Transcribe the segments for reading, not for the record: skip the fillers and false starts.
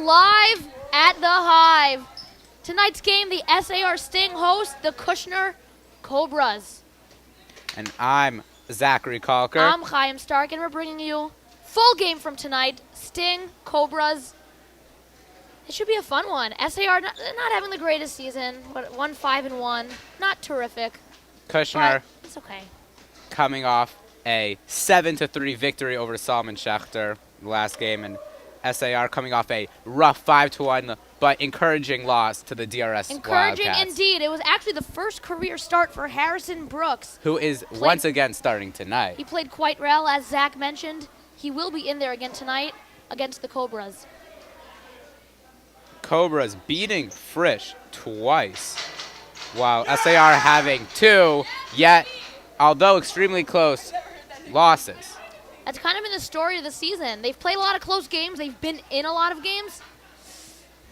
live at the Hive. Tonight's game, the SAR Sting hosts the Kushner Cobras. And I'm Zachary Kalker. I'm Chaim Stark, and we're bringing you full game from tonight. Sting, Cobras. It should be a fun one. SAR not having the greatest season, but 1-5-1. Not terrific. Kushner it's okay. coming off a 7-3 victory over Solomon Schechter the last game, and SAR coming off a rough 5-1 but encouraging loss to the DRS Encouraging Wildcats, indeed. It was actually the first career start for Harrison Brooks. who is once again starting tonight. He played quite well, as Zach mentioned. He will be in there again tonight against the Cobras. Cobras beating Frisch twice, while SAR having two, yet, although extremely close, losses. That's kind of been the story of the season. They've played a lot of close games. They've been in a lot of games.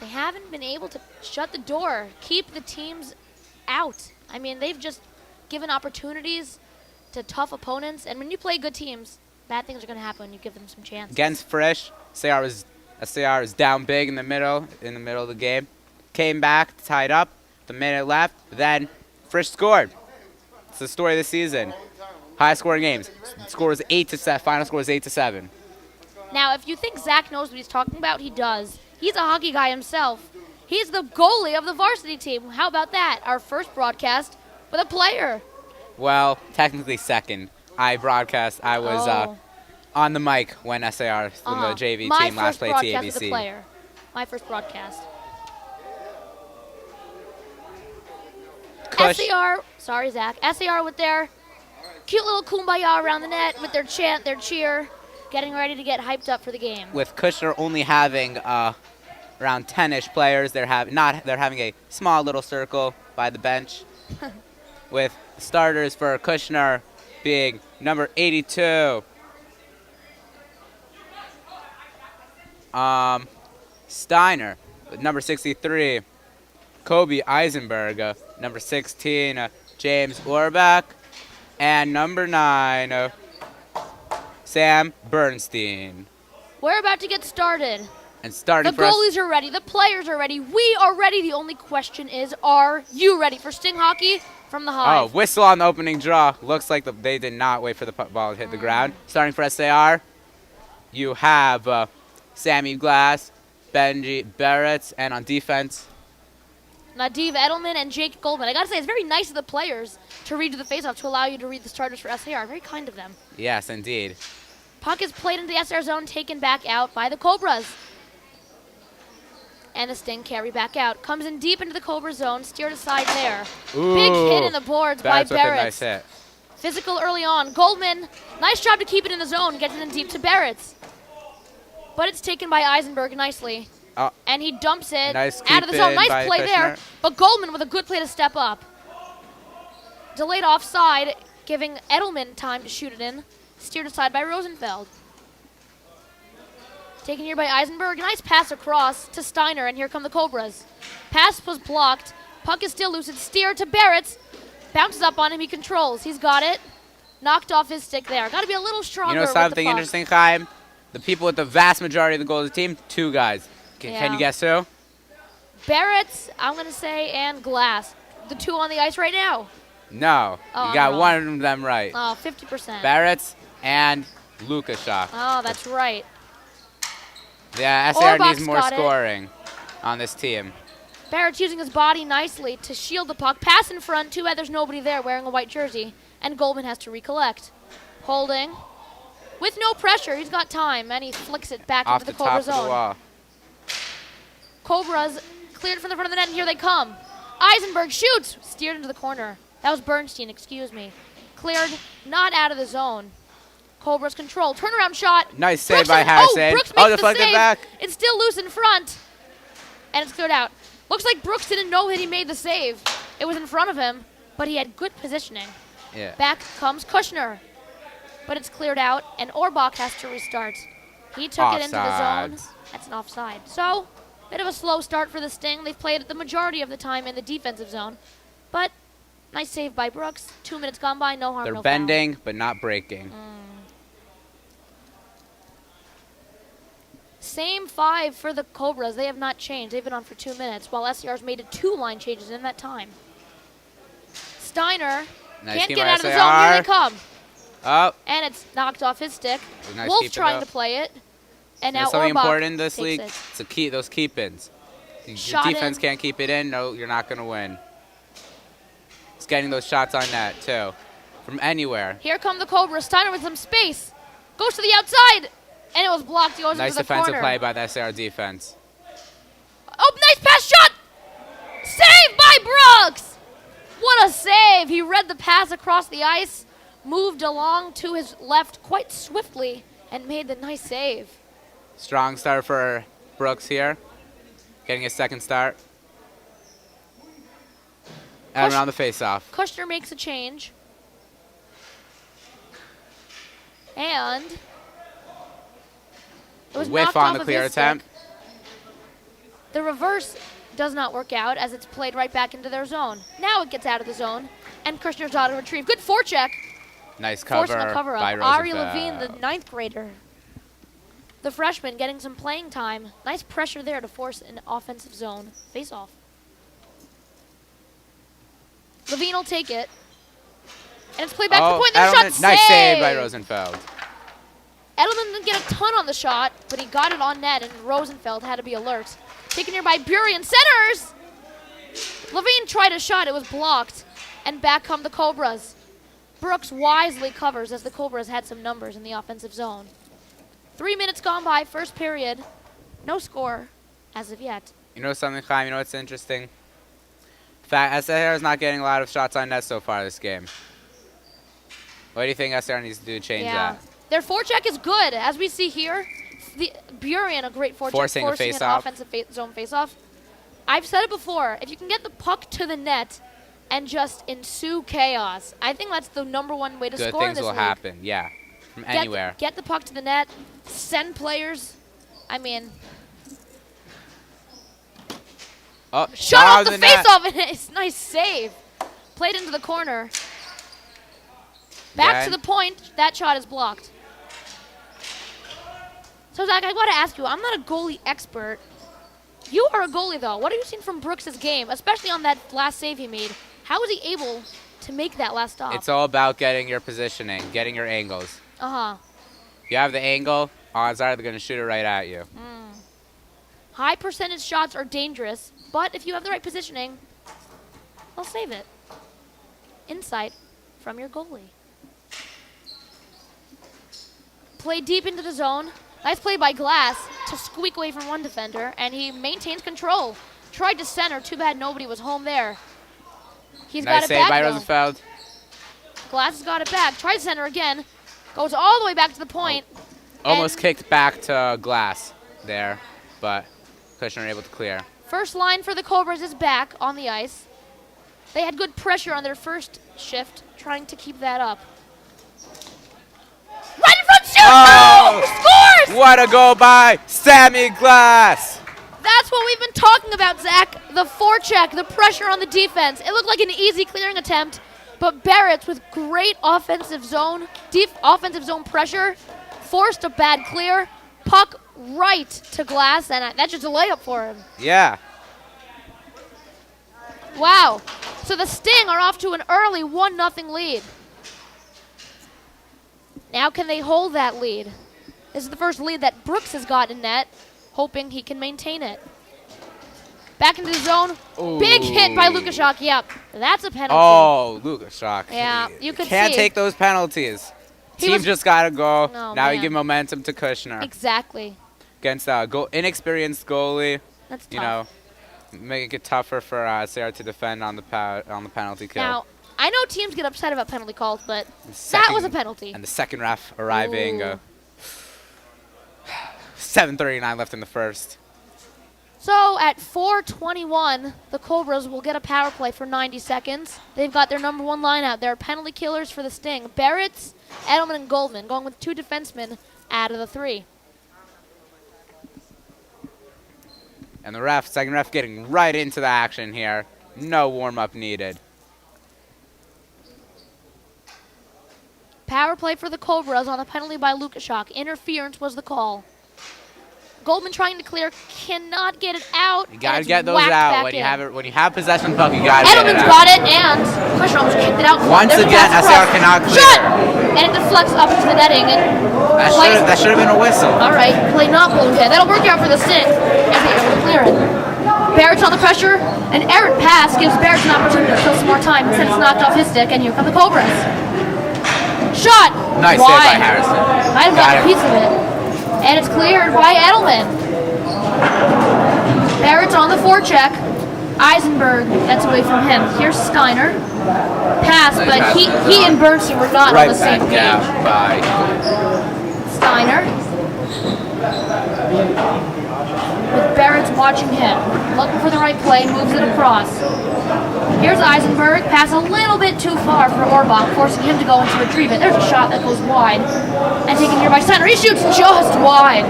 They haven't been able to shut the door, keep the teams out. I mean, they've just given opportunities to tough opponents. And when you play good teams, bad things are going to happen when you give them some chances. Against Frisch, SAR is down big in the middle of the game. Came back, tied up, the minute left, then Frisch scored. It's the story of the season. High scoring games. Score was 8-7. Final score was 8-7. Now, if you think Zach knows what he's talking about, he does. He's a hockey guy himself. He's the goalie of the varsity team. How about that? Our first broadcast with a player. Well, technically second. I was on the mic when SAR from the JV team last played My first broadcast with a TABC. player. My first broadcast. SAR, sorry Zach, SAR with their cute little kumbaya around the net with their chant, their cheer, getting ready to get hyped up for the game. With Kushner only having around 10-ish players, they're having a small little circle by the bench. With starters for Kushner being number 82, Steiner, with number 63, Kobe Eisenberg, number 16, James Orbach, and number 9, Sam Bernstein. We're about to get started. And starting The for us, goalies are ready. The players are ready. We are ready. The only question is, are you ready for Sting hockey from the Hive? oh, whistle on the opening draw. Looks like they did not wait for the ball to hit the ground. Starting for SAR, you have Sammy Glass, Benji Barrett, and on defense, Nadiv Edelman and Jake Goldman. I gotta say, it's very nice of the players to read to the faceoff to allow you to read the starters for SAR. Very kind of them. yes, indeed. Puck is played into the SR zone, taken back out by the Cobras. And the Sting carry back out. Comes in deep into the Cobra zone, steered aside there. Ooh, Big hit in the boards Barrett's by with a Barrett. nice hit. Physical early on. Goldman, nice job to keep it in the zone, gets it in deep to Barrett. But it's taken by Eisenberg nicely. Oh. And he dumps it Nice out of the zone. keep-in Nice by play there. Kushner. But Goldman with a good play to step up. Delayed offside, giving Edelman time to shoot it in. Steered aside by Rosenfeld. Taken here by Eisenberg. Nice pass across to Steiner, and here come the Cobras. Pass was blocked. Puck is still loose. It's steered to Barrett. Bounces up on him. He controls. He's got it. Knocked off his stick there. Got to be a little stronger. You know with the something puck. interesting, Chaim? The people with the vast majority of the goals of the team, two guys. Can Yeah. you guess who? Barrett, I'm going to say, and Glass. The two on the ice right now. No. Oh, you got I'm one of them right. Oh, 50%. Barrett and Lukashov. Oh, that's right. Yeah, SAR Orbach's needs more got it. scoring on this team. Barrett's using his body nicely to shield the puck. Pass in front. Too bad there's nobody there wearing a white jersey. And Goldman has to recollect. Holding. With no pressure. He's got time. And he flicks it back Off into the the top Cobra of the zone. wall. Cobras cleared from the front of the net, and here they come. Eisenberg shoots. Steered into the corner. That was Bernstein, excuse me. Cleared, not out of the zone. Cobras control. Turnaround shot. Nice save Brooks by is- Harrison. Oh, Brooks makes the deflected save. back. It's still loose in front. And it's cleared out. Looks like Brooks didn't know that he made the save. It was in front of him, but he had good positioning. Yeah. Back comes Kushner. But it's cleared out, and Orbach has to restart. He took it into the zone. Offsides. That's an offside. So, bit of a slow start for the Sting. They've played it the majority of the time in the defensive zone. But nice save by Brooks. 2 minutes gone by, no harm, They're no bending, but not breaking. foul. Same 5 for the Cobras. They have not changed. They've been on for 2 minutes, while SAR's made 2 line changes in that time. Steiner can't get out of the zone. Here they come. Oh. And it's knocked off his stick. Nice Wolf trying to play it. And now something Orbach important in this league. it. It's those keep-ins. Your Shot defense in. can't keep it in. No, you're not going to win. It's getting those shots on net, too, from anywhere. Here come the Cobras. Steiner with some space. Goes to the outside. And it was blocked. He goes Nice into the defensive corner. play by the SAR defense. Oh, nice pass shot. Saved by Brooks. What a save. He read the pass across the ice, moved along to his left quite swiftly, and made the nice save. Strong start for Brooks here. Getting a second start. And around the face-off. Kushner makes a change. And it was Whiff knocked on off the of clear his attempt. stick. The reverse does not work out as it's played right back into their zone. Now it gets out of the zone, and Kushner's auto retrieve. Good forecheck. Nice cover Forcing a cover by up. Rosenfeld. Ari Levine, the 9th grader. The freshman getting some playing time. Nice pressure there to force an offensive zone face-off. Levine will take it. And it's played back to the point. Then shot Nice saved. save by Rosenfeld. Edelman didn't get a ton on the shot, but he got it on net, and Rosenfeld had to be alert. Taken here by Burien. Centers! Levine tried a shot. It was blocked. And back come the Cobras. Brooks wisely covers as the Cobras had some numbers in the offensive zone. 3 minutes gone by, first period. No score as of yet. You know something, Chaim? You know what's interesting? SAR is not getting a lot of shots on net so far this game. What do you think SAR needs to do to change that? Their forecheck is good. As we see here, Burien, a great forecheck, Forcing a face an off. offensive zone face-off. I've said it before. If you can get the puck to the net and just ensue chaos, I think that's the #1 way to Good score in things this will league. happen, yeah. From anywhere. Get the puck to the net, send players. I mean, Oh, shut off the the net. face-off, and it's nice save. Played into the corner. Back to the point. That shot is blocked. So, Zach, I got to ask you, I'm not a goalie expert. You are a goalie, though. What have you seen from Brooks' game, especially on that last save he made? How was he able to make that last stop? It's all about getting your positioning, getting your angles. Uh-huh. If you have the angle, odds are they're going to shoot it right at you. High percentage shots are dangerous, but if you have the right positioning, they'll save it. Insight from your goalie. Play deep into the zone. Nice play by Glass to squeak away from one defender, and he maintains control. Tried to center. Too bad nobody was home there. He's got Nice it save back, by though. Rosenfeld. Glass has got it back. Tries center again. Goes all the way back to the point. Almost and kicked back to Glass there, but Kushner able to clear. first line for the Cobras is back on the ice. They had good pressure on their first shift, trying to keep that up. Right in front, shoot! Oh! No! Scores! What a goal by Sammy Glass! That's what we've been talking about, Zach. The forecheck, the pressure on the defense. It looked like an easy clearing attempt, but Barrett's with great offensive zone pressure, forced a bad clear, puck right to Glass, and that's just a layup for him. Yeah. Wow. So the Sting are off to an early 1-0 lead. Now can they hold that lead? This is the first lead that Brooks has got in net, hoping he can maintain it. Back into the zone. Ooh. Big hit by Lukashuk. Yep, that's a penalty. Oh, Lukashuk. Yeah, you could Can't see. take those penalties. He Team was- just got to go. Oh, now man. you give momentum to Kushner. Exactly. Against a inexperienced goalie. That's tough. You know, make it tougher for SAR to defend on the penalty kill. Now, I know teams get upset about penalty calls, but that Second- was a penalty. And the second ref arriving. Ooh. 7:39 left in the first. So at 4:21, the Cobras will get a power play for 90 seconds. They've got their #1 line out. They're penalty killers for the Sting. Barrett's, Edelman, and Goldman going with 2 defensemen out of the 3. And the second ref getting right into the action here. No warm-up needed. Power play for the Cobras on a penalty by Lukashuk. Interference was the call. Goldman trying to clear, cannot get it out. You gotta and it's get those whacked out back when you in. have it. When you have possession of the puck, you gotta get it Edelman's out. got it, and Kushner almost kicked it out. Once There's a again, pass SAR across. cannot clear. Shot! And it deflects up into the netting. And That should have been a whistle. all right, play not blown dead. That'll work out for the Sting as they able to clear it. Barrett's on the pressure. An errant pass gives Barrett an opportunity to kill some more time. Instead, it's knocked off his stick, and here come the Cobras. Shot! Nice save by Harrison. Might have got a piece of it. And it's cleared by Edelman. Barrett's on the forecheck. Eisenberg gets away from him. Here's Steiner. Pass, but he and Bernstein were not on the same page. By Steiner. With Barrett's watching him. Looking for the right play, moves it across. Here's Eisenberg. Pass a little bit too far for Orbach, forcing him to go into retrieve it. There's a shot that goes wide. And taken here by Steiner. He shoots just wide.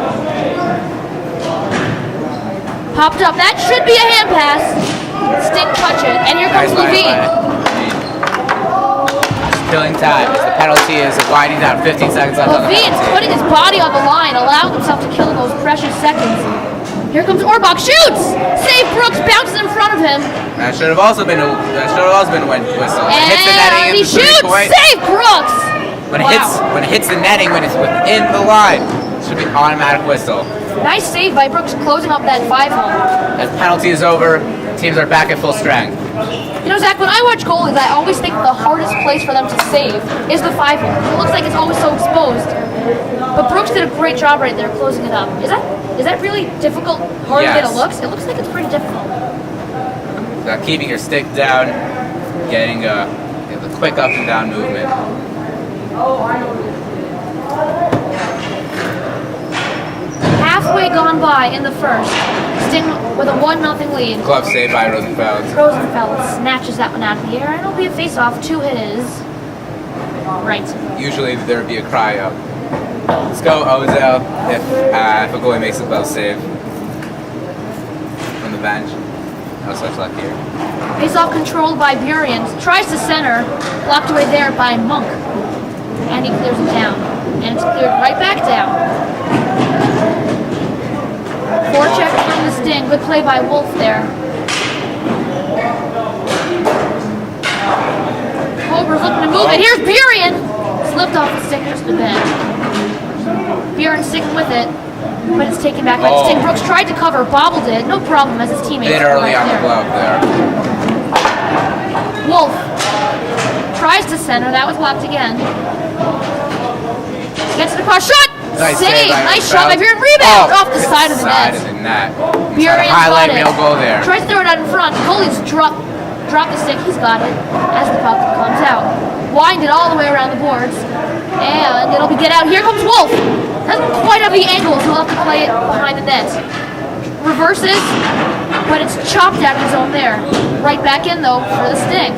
Popped up. That should be a hand pass. Sting touch it. And here comes Levine. Killing time as the penalty is winding down. 15 seconds left on the Levine's penalty. putting his body on the line, allowing himself to kill those precious seconds. Here comes Orbach. Shoots! Save Brooks. Bounces in front of him. That should have also been a whistle. When it hits the netting And in he the shoots! three-point, Save Brooks! when it hits the netting, when it's within the line, it should be automatic whistle. Nice save by Brooks, closing up that 5-hole. As the penalty is over, teams are back at full strength. You know, Zach, when I watch goalies, I always think the hardest place for them to save is the 5-hole. It looks like it's always so exposed. But Brooks did a great job right there closing it up. Is that really difficult, harder than it looks? It looks like it's pretty difficult. Keeping your stick down, getting the quick up and down movement. Halfway gone by in the first. Sting with a 1-0 lead. Glove save by Rosenfeld. Rosenfeld snatches that one out of the air, and it'll be a face-off to his right. Usually there would be a cry up. Let's go Ozil if a goalie makes a glove save from the bench. No such luck here. Face-off controlled by Burian. Tries to center, blocked away there by Monk. And he clears it down. And it's cleared right back down. Forecheck from the Sting. Good play by Wolf there. Cobra's looking to move it. Here's Burian! Slipped off the stick just a bit. Burian sticking with it. But it's taken back by the Sting. Brooks tried to cover, bobbled it. No problem as his teammates. Bit early on the glove there. Wolf tries to center. That was blocked again. Gets the cross shot. Nice Save. by Nice shot by Burian. Rebound off the side of the net. Burian's highlight got it. real goal there. Tries to throw it out in front. Goalie's drop the stick. He's got it as the puck comes out. Wind it all the way around the boards. And it'll be get out. Here comes Wolf. Doesn't quite have the angle, so he'll have to play it behind the net. Reverses, but it's chopped out of his own there. Right back in, though, for the Sting.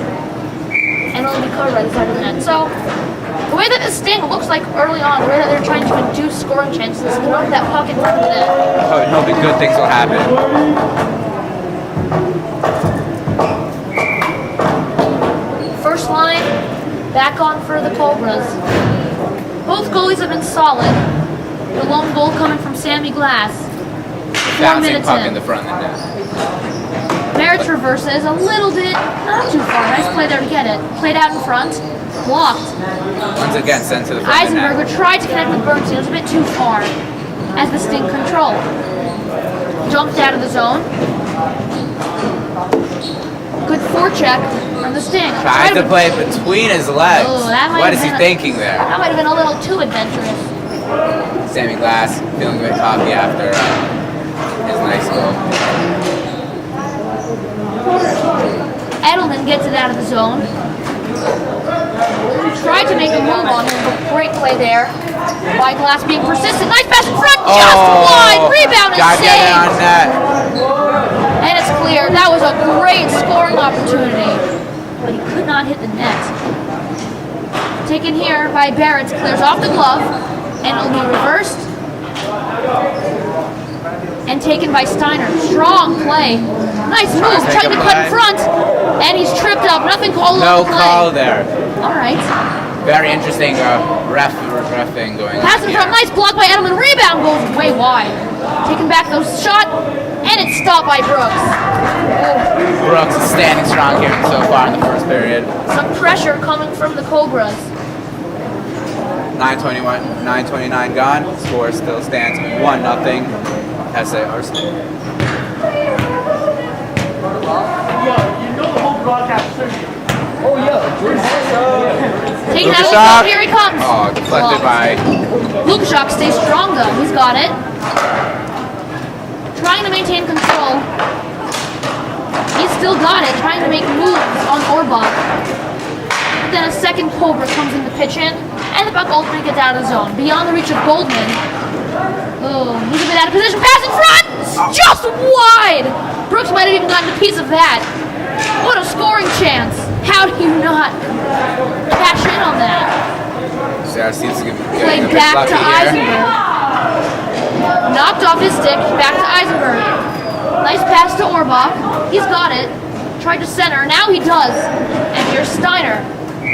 And it'll be covered by the side of the net. So, the way that the Sting looks like early on, the way that they're trying to induce scoring chances, is throw that puck in front of the net. Hoping good things will happen. First line, back on for the Cobras. Both goalies have been solid. The lone goal coming from Sammy Glass. 4 Bouncing minutes puck in. in the front of the net. Barrett's reverses a little bit, not too far. Nice play there to get it. Played out in front, blocked. Once again, sent to the front of the net. Eisenberger tried to connect with Bernstein. It was a bit too far as the Sting control. Jumped out of the zone. Good forecheck from the Sting. Tried to play between his legs. Oh, that might What have is he been thinking there? That might have been a little too adventurous. Sammy Glass feeling a bit cocky after his nice goal. Edelman gets it out of the zone. Tried to make a move on him, but great play there. By Glass being persistent. Nice pass in front, just wide. Rebound and Got save. it on net. And it's clear. That was a great scoring opportunity. But he could not hit the net. Taken here by Barrett. Clears off the glove. And it'll be reversed. And taken by Steiner. Strong play. Nice move. Trying to cut in front. And he's tripped up. Nothing called on No the play. call there. All right. Very interesting ref thing going on. Pass in front, nice block by Edelman. Rebound goes way wide. Taking back those shot, and it's stopped by Brooks. Brooks is standing strong here so far in the first period. Some pressure coming from the Cobras. 9:29 gone. Score still stands 1-0. SAR. Taking out a shot. Here he comes. Oh, deflected by. Lukashok stays strong though. He's got it. Trying to maintain control. He's still got it. Trying to make moves on Orbach. Then a second Cobra comes in to pitch in, and the puck ultimately gets out of the zone. Beyond the reach of Goldman. Oh, he's a bit out of position. Pass in front! Just wide! Brooks might have even gotten a piece of that. What a scoring chance. How do you not cash in on that? SAR seems to get Played back to Eisenberg. Knocked off his stick, back to Eisenberg. Nice pass to Orbach. He's got it. Tried to center, now he does. And here's Steiner.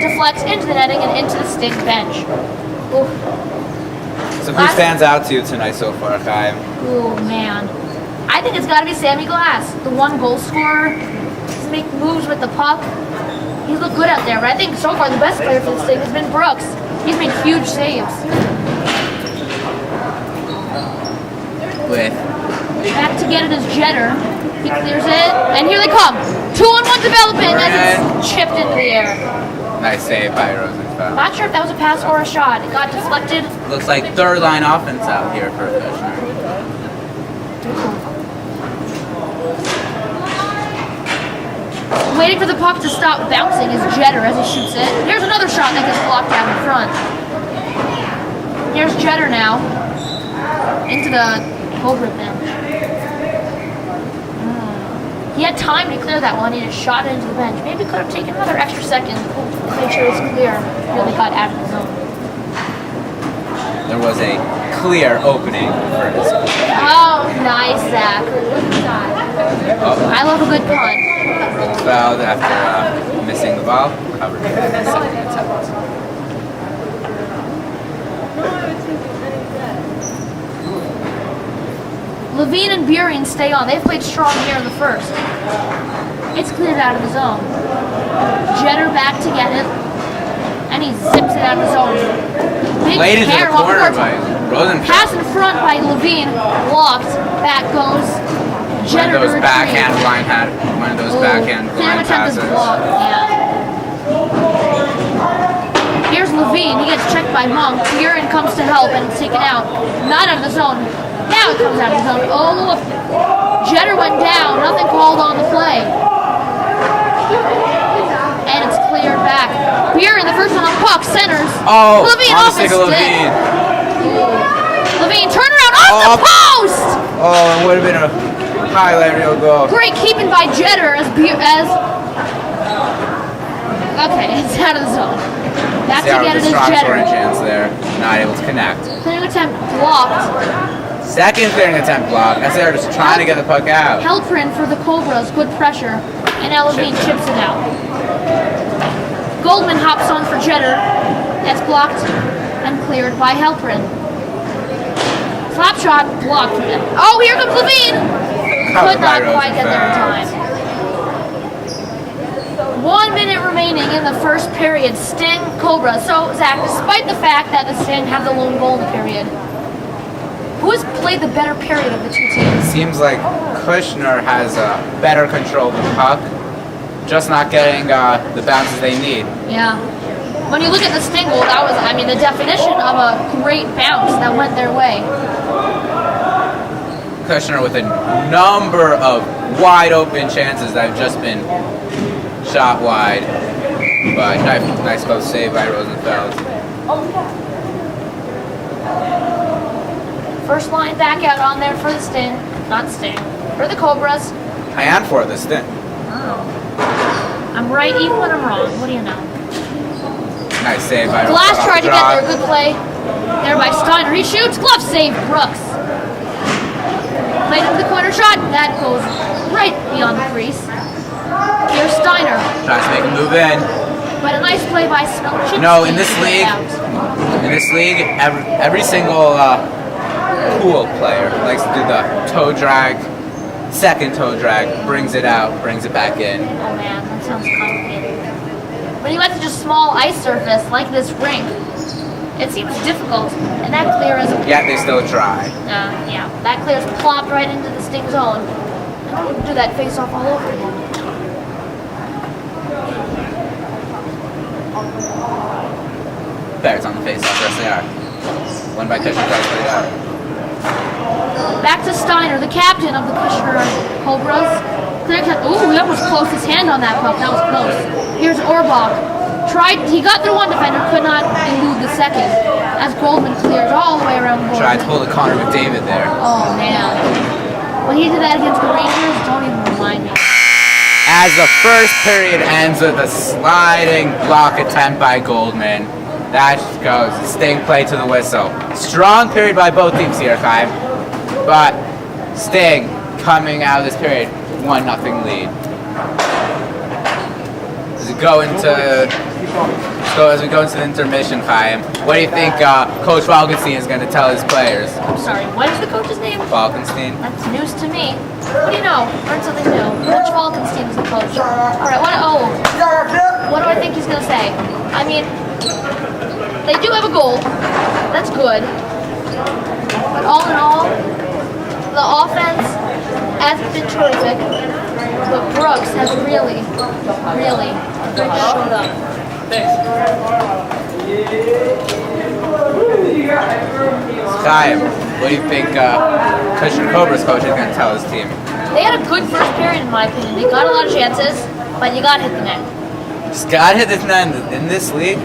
Deflects into the netting and into the Sting bench. Ooh. So who stands out to you tonight so far, Kai? Oh man. I think it's gotta be Sammy Glass. The one goal scorer. He's making moves with the puck. He's looked good out there, but I think so far the best player for the Sting has been Brooks. He's made huge saves. Back to get it is Jeter. He clears it, and here they come. 2-on-1 development as it's chipped into the air. Nice save by Rosenfeld. Not sure if that was a pass or a shot. It got deflected. Looks like third line offense out here for Kushner. Waiting for the puck to stop bouncing is Jeter as he shoots it. Here's another shot that gets blocked out in front. Here's Jeter now. Into the Cobra bench. He had time to clear that one. He just shot it into the bench. Maybe could have taken another extra second to make sure it was clear. Really got out of the zone. There was a clear opening for his. Oh, nice, Zach. I love a good punt. Fouled after missing the ball. Covered in the second attempt. Levine and Buren stay on. They've played strong here in the first. It's cleared out of the zone. Jeter back to get it. And he zips it out of the zone. Big Played into the corner by Rosenfeld. Pass in front by Levine. Blocked. Back goes Jeter. One of those backhand line passes. Blocked. Yeah. Here's Levine. He gets checked by Monk. Buren comes to help and it's taken out. Not out of the zone. Now it comes out of the zone. Oh, Jeter went down. Nothing called on the play. And it's cleared back. Buren, the first one on puck, centers. Oh, Levine on off his the stick. Levine. Levine, turn around off the post! Oh, it would have been a highlight reel goal. Great keeping by Jeter as okay, it's out of the zone. Back to get it as strong Jeter. scoring chance there. Not able to connect. Clearing attempt blocked. Second clearing attempt block. SAR just trying to get the puck out. Helprin for the Cobras, good pressure. And now Levine chips it out. Goldman hops on for Jeter. That's blocked and cleared by Helprin. Slap shot blocked from him. Oh, here comes Levine! Could not quite get there in time. 1 minute remaining in the first period. Sting, Cobra. So, Zach, despite the fact that the Sting have the lone goal in the period, who has played the better period of the two teams? Seems like Kushner has better control of the puck, just not getting the bounces they need. Yeah. When you look at the Sting goal, that was, the definition of a great bounce that went their way. Kushner with a number of wide open chances that have just been shot wide. But nice close save by Rosenfeld. First line back out on there for the Sting. Not Sting. For the Cobras. And for the Sting. Oh. I'm right even when I'm wrong. What do you know? Nice save by Glass tried to get there. Good play there by Steiner. He shoots. Glove save. Brooks. Played into the corner shot. That goes right beyond the crease. Here's Steiner. Tries to make a move in. But a nice play by Smell. No, in this league, every single pool player likes to do the toe drag, second toe drag, brings it out, brings it back in. Oh man, that sounds complicated. When you went to just small ice surface like this rink, it seems difficult, and that clear is... Yet they still try. Yeah, that clear is plopped right into the sting zone. I don't do that face-off all over again. Bears on the face-off for SAR. Won by Kushner, played out. Back to Steiner, the captain of the Kushner Cobras. Ooh, that was close. His hand on that puck. That was close. Here's Orbach. He got through one defender, could not elude the second. As Goldman clears all the way around the board. Tried to pull the Connor McDavid there. Oh man. When he did that against the Rangers, don't even remind me. As the first period ends with a sliding block attempt by Goldman. That goes Sting play to the whistle. Strong period by both teams here, Kai. But Sting coming out of this period, 1-0 lead. As we go into the intermission, Chaim, what do you think Coach Falkenstein is going to tell his players? I'm sorry, what is the coach's name? Falkenstein. That's news to me. What do you know? Learn something new. Coach Falkenstein is the coach. All right, what do I think he's going to say? I mean, they do have a goal. That's good. But all in all, the offense hasn't been terrific. But Brooks has really showed up. Chaim, what do you think Kushner Cobra's coach is going to tell his team? They had a good first period, in my opinion. They got a lot of chances, but you got to hit the net. Just got to hit the net in this league.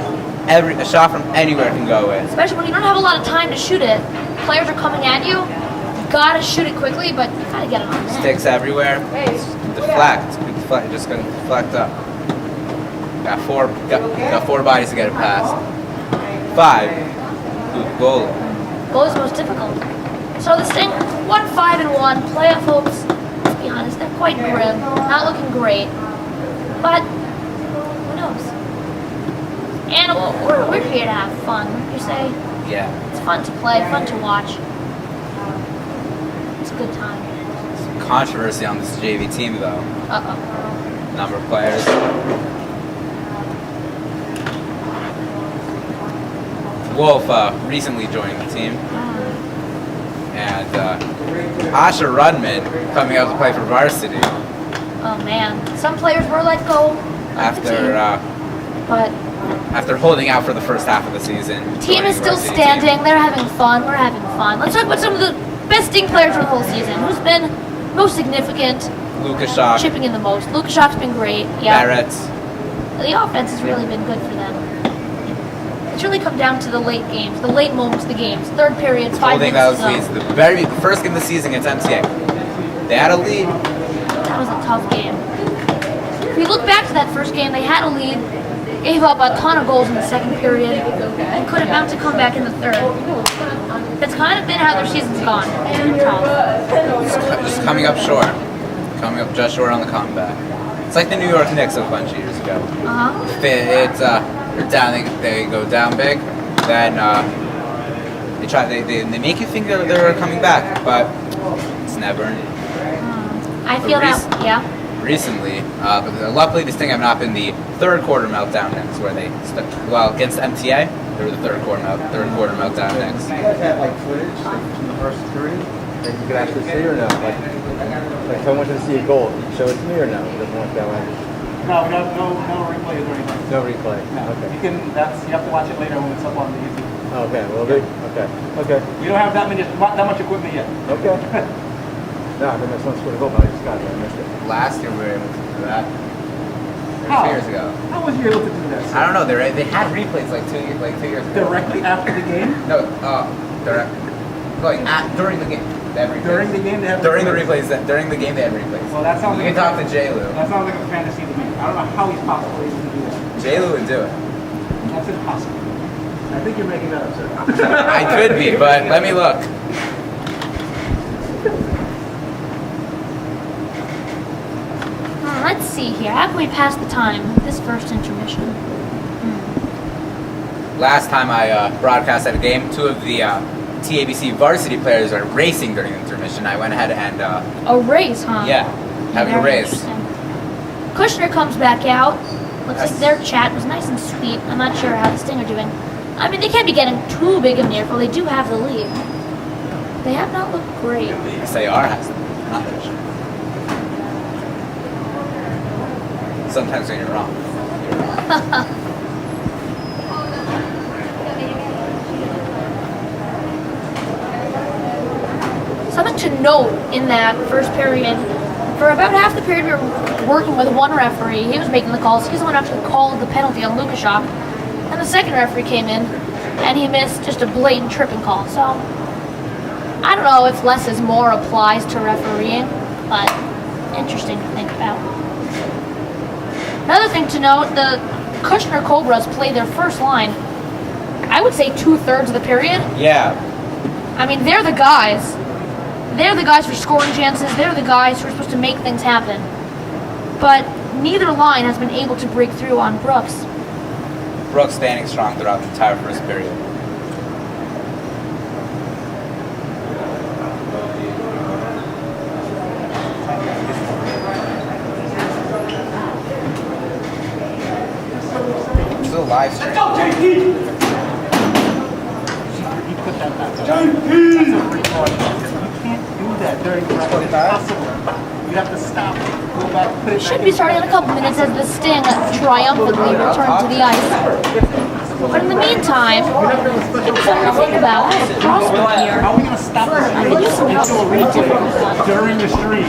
A shot from anywhere can go in. Especially when you don't have a lot of time to shoot it. Players are coming at you. You got to shoot it quickly, but you got to get it on net. Sticks everywhere. Deflect. Just going to deflect up. Got four bodies to get it past. 5. Good goal. Goal is most difficult. So this thing, 1-5-1 playoff hopes. Let's be honest, they're quite grim. Not looking great, but who knows? And we're here to have fun. Wouldn't you say? Yeah. It's fun to play, fun to watch. It's a good time. Some controversy on this JV team, though. Number of players. Wolf recently joined the team. And Asher Rudman coming out to play for varsity. Oh man, some players were let go after holding out for the first half of the season. The team is still standing. They're having fun. We're having fun. Let's talk about some of the best Sting players for the whole season. Who's been most significant? Lukashuk. Chipping in the most. Lukashuk's been great. Yeah. Barrett. The offense has really been good for them. It's really come down to the late games, the late moments of the games. Third periods, 5 minutes. Holding those leads. The first game of the season against MCA. They had a lead. That was a tough game. If you look back to that first game, they had a lead, gave up a ton of goals in the second period, and couldn't mount a comeback in the third. That's kind of been how their season's gone. Tough. Just coming up short. Coming up just short on the comeback. It's like the New York Knicks a bunch of years ago. They're down. They go down big. Then they make you think they're coming back, but it's never. I feel that. Yeah. Recently, luckily this thing have not been the third quarter meltdown next, where they against MTA they were the third quarter meltdown next. You guys had like footage from the first period that you could actually see or no? Like someone wants to see a goal, you show it to me or no? It doesn't work that way. No replays or anything. No replay. No. Okay. You have to watch it later when it's up on the YouTube. Okay, will do. Okay. We don't have that much equipment yet. Okay. No, I mean, someone scored a goal, but I just got it. I missed it. Last year we were able to do that. How? 2 years ago. How was you able to do that? I don't know. They had replays like 2 years ago. Directly after the game? No, during the game. During the game they have During the replays. During the game they had replays. Well, that sounds We like can talk to J-Lu. That sounds like a fantasy to me. I don't know how he's possibly able to do that. J-Lu would do it. That's impossible. I think you're making that up, sir. I could be, but let me look. Let's see here. How can we pass the time with this first intermission? last time I broadcast at a game, 2 of the TABC varsity players are racing during intermission. I went ahead and A race, huh? yeah, having a Very race. interesting. Kushner comes back out. Looks like their chat was nice and sweet. I'm not sure how the Sting are doing. I mean, they can't be getting too big of an earful. They do have the lead. They have not looked great. SAR has knowledge. Sometimes when you're wrong, you're wrong. Something to note in that first period, for about half the period we were working with one referee. He was making the calls. He's the one who actually called the penalty on Lukashov. And the second referee came in, and he missed just a blatant tripping call. So, I don't know if less is more applies to refereeing, but interesting to think about. Another thing to note, the Kushner Cobras play their first line, I would say 2/3 of the period. Yeah. I mean, they're the guys. They're the guys for scoring chances. They're the guys who are supposed to make things happen. But neither line has been able to break through on Brooks. Brooks standing strong throughout the entire first period. Still live stream. You put that back. That's a retard. You can't do that during the rest. It's possible. You have to stop it. Go back, put it Should back be in. starting in a couple minutes as the Sting triumphantly return to the ice. But in the meantime, give me something to think about. I have a prospect here. How are we going to stop this? I could use some help. It's a pretty difficult one. During the stream.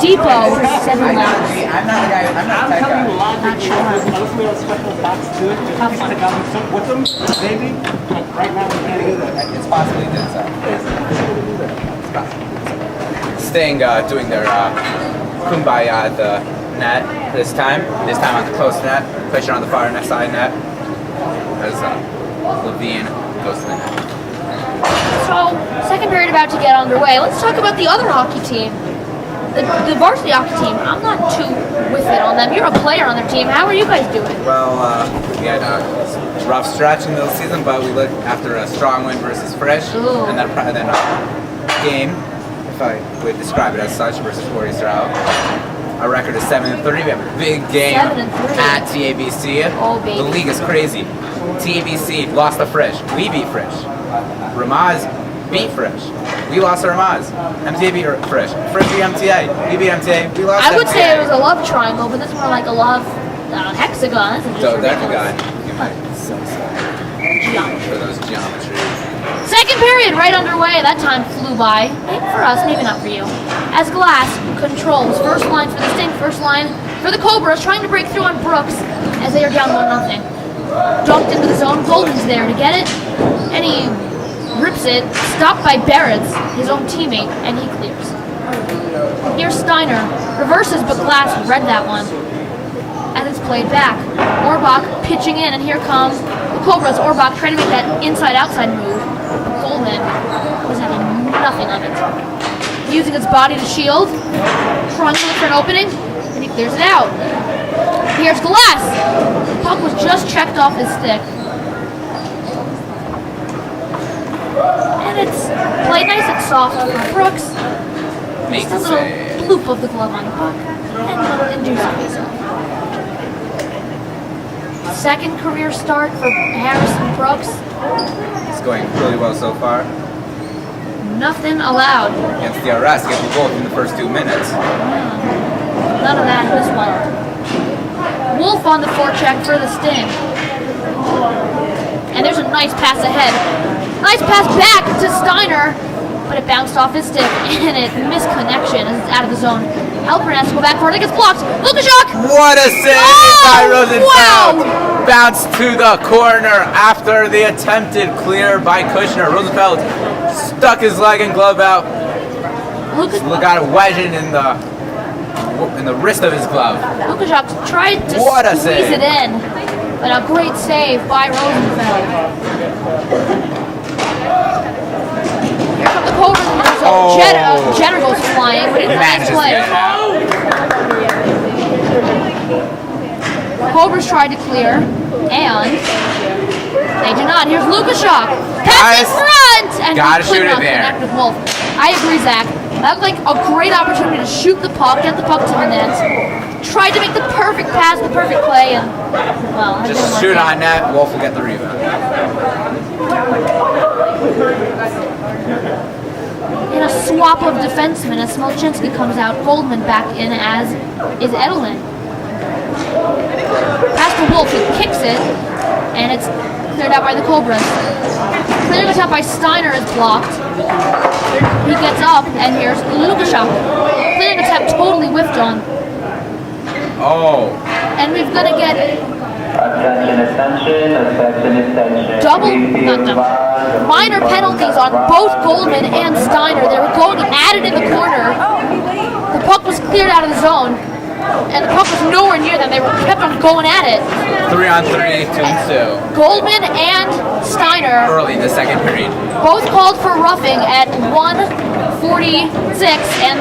Depot, 7 laps. I'm not a guy. I'm not I'm a tech telling you, guy. logic is, unless we have special box to it, Have just fun. take out with them, maybe. But right now, we can't do that. It's possibly did so. Sting doing their kumbaya at the net this time. This time on the close net. Kushner on the far net side net. As Levine goes to the net. So, second period about to get underway. Let's talk about the other hockey team. The varsity hockey team. I'm not too with it on them. You're a player on their team. How are you guys doing? Well, we had a rough stretch in the season, but we looked after a strong win versus Frisch, Ooh. and then a game, if I would describe it as such, versus Forty Stroud. Our record is 7-3. We have a big game 7-3. at TABC. Oh, baby. The league is crazy. TABC lost to Frisch. We beat Frisch. Ramaz beat Frisch. We lost to Ramaz. MTA beat Frisch. Frisch beat MTA. We beat MTA. We lost I to would say MTA. it was a love triangle, but this is more like a love hexagon. This is just So that's a ridiculous. guy. You might so Geometry. for those geometries. Second period right underway. That time flew by. Maybe for us, maybe not for you. As Glass controls. First line for the Sting, first line for the Cobras, trying to break through on Brooks as they are down 1-0. Dumped into the zone. Golden's there to get it. And he rips it. Stopped by Barrett's, his own teammate, and he clears. Here's Steiner. Reverses, but Glass read that one. As it's played back. Orbach pitching in, and here comes the Cobras. Orbach trying to make that inside-outside move. Goldman was having nothing of it. Using its body to shield, trying to look for an opening, and he clears it out. Here's Glass. Puck was just checked off his stick. And it's played nice and soft for Brooks. Makes Just a little bloop of the glove on the puck, and a little inducing himself. Second career start for Harrison Brooks. It's going really well so far. Nothing allowed. Against the RS, get the goal in the first 2 minutes. None of that in this one. Wolf on the forecheck for the Sting. And there's a nice pass ahead. Nice pass back to Steiner, but it bounced off his stick and it missed connection as it's out of the zone. Alperin has to go back for it. It gets blocked. Lukashov! What a save by Rosenfeld! Wow! Bounced to the corner after the attempted clear by Kushner. Rosenfeld stuck his leg and glove out. Got a wedge in the wrist of his glove. Lukashov tried to What a squeeze save. it in, but a great save by Rosenfeld. Here come the Cobras in the zone. Oh. Jenner goes flying, but it's a nice Manages to play. get it out. Cobras tried to clear, and They do not. Here's Lukashov. Pass in Guys, front! And gotta he could shoot it not there. connect with Wolf. I agree, Zach. That looked like a great opportunity to shoot the puck, get the puck to the net. Tried to make the perfect pass, the perfect play, and, well, it didn't Just work shoot out. on net. Wolf will get the rebound. In a swap of defensemen, as Smolchinski comes out, Goldman back in, as is Edelman. Pass to Wolf, he kicks it, and it's cleared out by the Cobras. Clearing it out by Steiner is blocked. He gets up, and here's Lukashov. Clearing attempt totally whiffed on. Oh. And we're gonna get Attention. not double, minor penalties on both Goldman and Steiner. They were going at it in the corner. The puck was cleared out of the zone, and the puck was nowhere near them. They were kept on going at it. 3-on-3, 2-2. Goldman and Steiner Early in the second period. both called for roughing at 1:46, and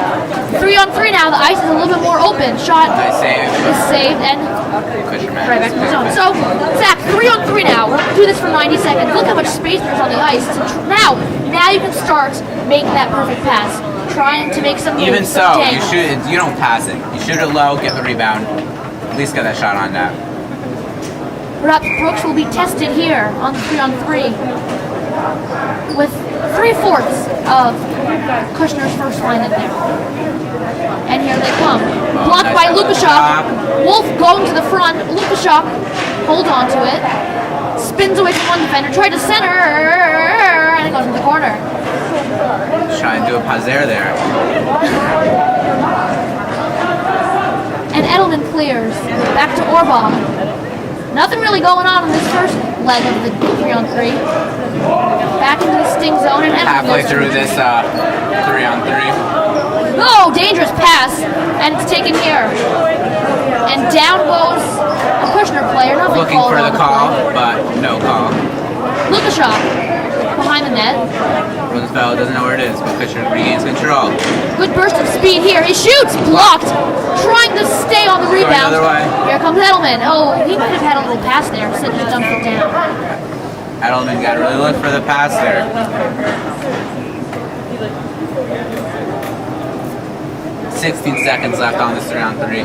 3-on-3 now. The ice is a little bit more open. Shot Nice save. is saved, and Kushner right back to the zone. So, Zach, 3-on-3 now. We're gonna do this for 90 seconds. Look how much space there's on the ice. Now you can start making that perfect pass. Trying to make some Even moves, so, some you dangles. shoot. You don't pass it. You shoot it low, get the rebound. At least get that shot on net. Perhaps Brooks will be tested here on the 3-on-3 with 3/4 of Kushner's first line in there. And here they come. Blocked by Lukashov. Wolf going to the front. Lukashov hold on to it. Spins away from one defender. Tried to center. And it goes in the corner. Try and do a paser there. And Edelman clears. Back to Orbach. Nothing really going on in this first leg of the 3-on-3. Back into the sting zone, and Edelman Halfway goes through this 3-on-3. Oh, dangerous pass, and it's taken here. And down goes a Kushner player. Nothing Looking called for on the call, play. but no call. Lukashov behind the net. Roosevelt doesn't know where it is, but Kushner regains control. Good burst of speed here. He shoots, blocked, trying to stay on the rebound. another way. Here comes Edelman. Oh, he might have had a little pass there. Instead, just dumped it down. Edelman got to really look for the pass there. $16 seconds left on this 3-on-3.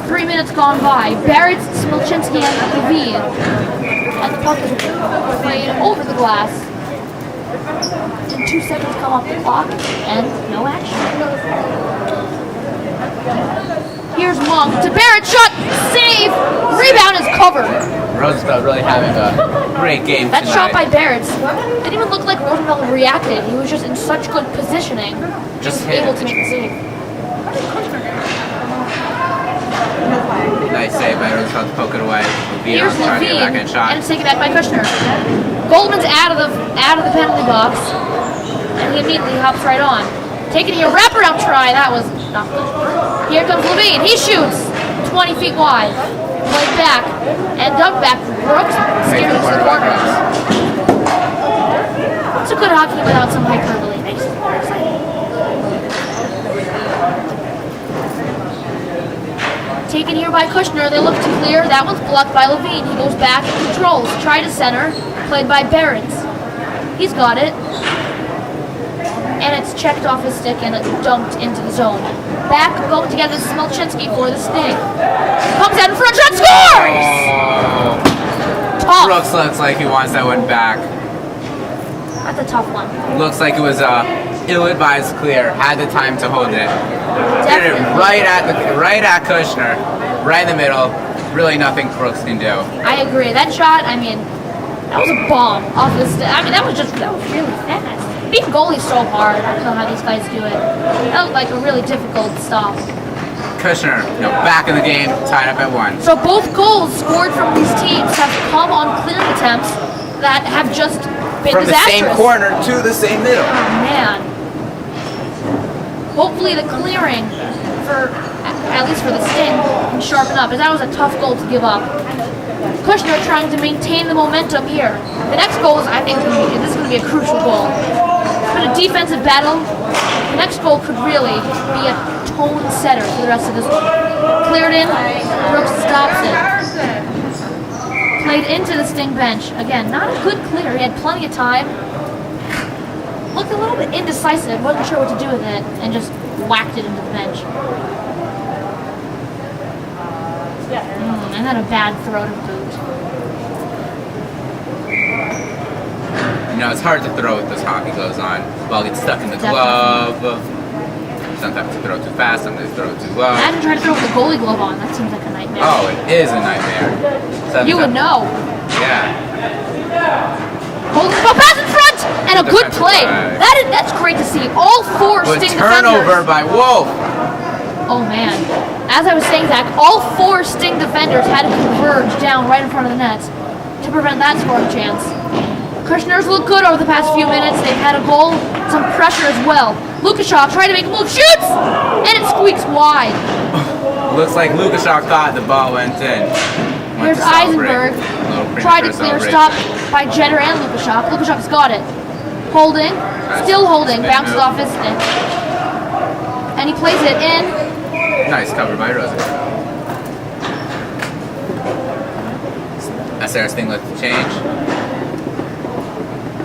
3 minutes gone by. Barrett, Smilchinski, and Levine. And the puck is played over the glass. And 2 seconds come off the clock, and no action. Here's Monk to Barrett, shot, save, rebound is covered. Roosevelt really having a great game That tonight. shot by Barrett didn't even look like Roosevelt reacted. He was just in such good positioning, Just hit able it. to make the save. Nice save by Roosevelt to poke it away. Here's trying to get a Levine, backhand shot. and it's taken back by Kushner. Goldman's out of the penalty box, and he immediately hops right on. Taking a wraparound try, that was not good. Here comes Levine, he shoots 20 feet wide. Played back, and dumped back. Brooks steers to the corner. It's a good hockey without some hyperbole. Makes it more exciting. Taken here by Kushner, they look to clear. That one's blocked by Levine. He goes back and controls. Try to center, played by Barrett. He's got it. And it's checked off his stick and it's dumped into the zone. Back, going together to Smilchinski for the sting. Comes out in front, shot, scores! Oh. Tough. Brooks looks like he wants that one back. That's a tough one. Looks like it was ill-advised clear. Had the time to hold it. Hit it Definitely. right at Kushner, right in the middle. Really nothing Brooks can do. I agree. That shot, I mean, that was a bomb off the stick. I mean, that was really fast. Beating goalies so hard. I don't know how these guys do it. That looked like a really difficult stop. Kushner, back in the game, tied up at 1. So both goals scored from these teams have come on clearing attempts that have just been From the disastrous. same corner to the same middle. Oh, man. Hopefully the clearing, for at least for the sting, can sharpen up, as that was a tough goal to give up. Kushner trying to maintain the momentum here. The next goal is, I think, this is going to be a crucial goal. It's been a defensive battle. The next goal could really be a tone setter for the rest of this one. Cleared in, Brooks stops it. Played into the Sting bench. Again, not a good clear. He had plenty of time. Looked a little bit indecisive. Wasn't sure what to do with it. And just whacked it into the bench. And then a bad throw to boot. You know, it's hard to throw with this hockey gloves on. Ball gets stuck in the glove. Sometimes you throw too fast, sometimes you throw too low. Imagine trying to throw with the goalie glove on. That seems like a nightmare. Oh, it is a nightmare. You would know. Yeah. Holding the pass in front, and a good play. That's great to see. All four Good Sting turnover defenders. by Wolf. Oh man. As I was saying, Zach, all four Sting defenders had to converge down right in front of the net to prevent that scoring chance. Kushner's looked good over the past few minutes. They've had a goal, some pressure as well. Lukashov tried to make a move, shoots, and it squeaks wide. Looks like Lukashov thought the ball went in. Here's Eisenberg. Tried to clear, stop by Jeter and Lukashov. Lukashov's got it. Holding, still holding, bounces off his stick. And he plays it in. Nice cover by Rosen. SAR's thing with the change.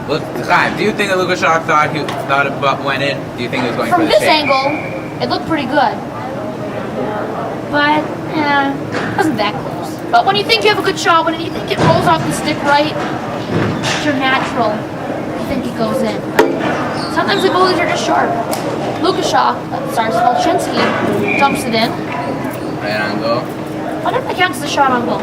Look, Chaim, do you think that Lukashov thought it went in? Do you think he was going for From the this change? angle, it looked pretty good. But, it wasn't that close. But when you think you have a good shot, when you think it rolls off the stick right, it's your natural. You think it goes in. Sometimes the goalies are just sharp. Lukashov, Spalchinski dumps it in. Right on goal. I wonder if that counts as a shot on goal.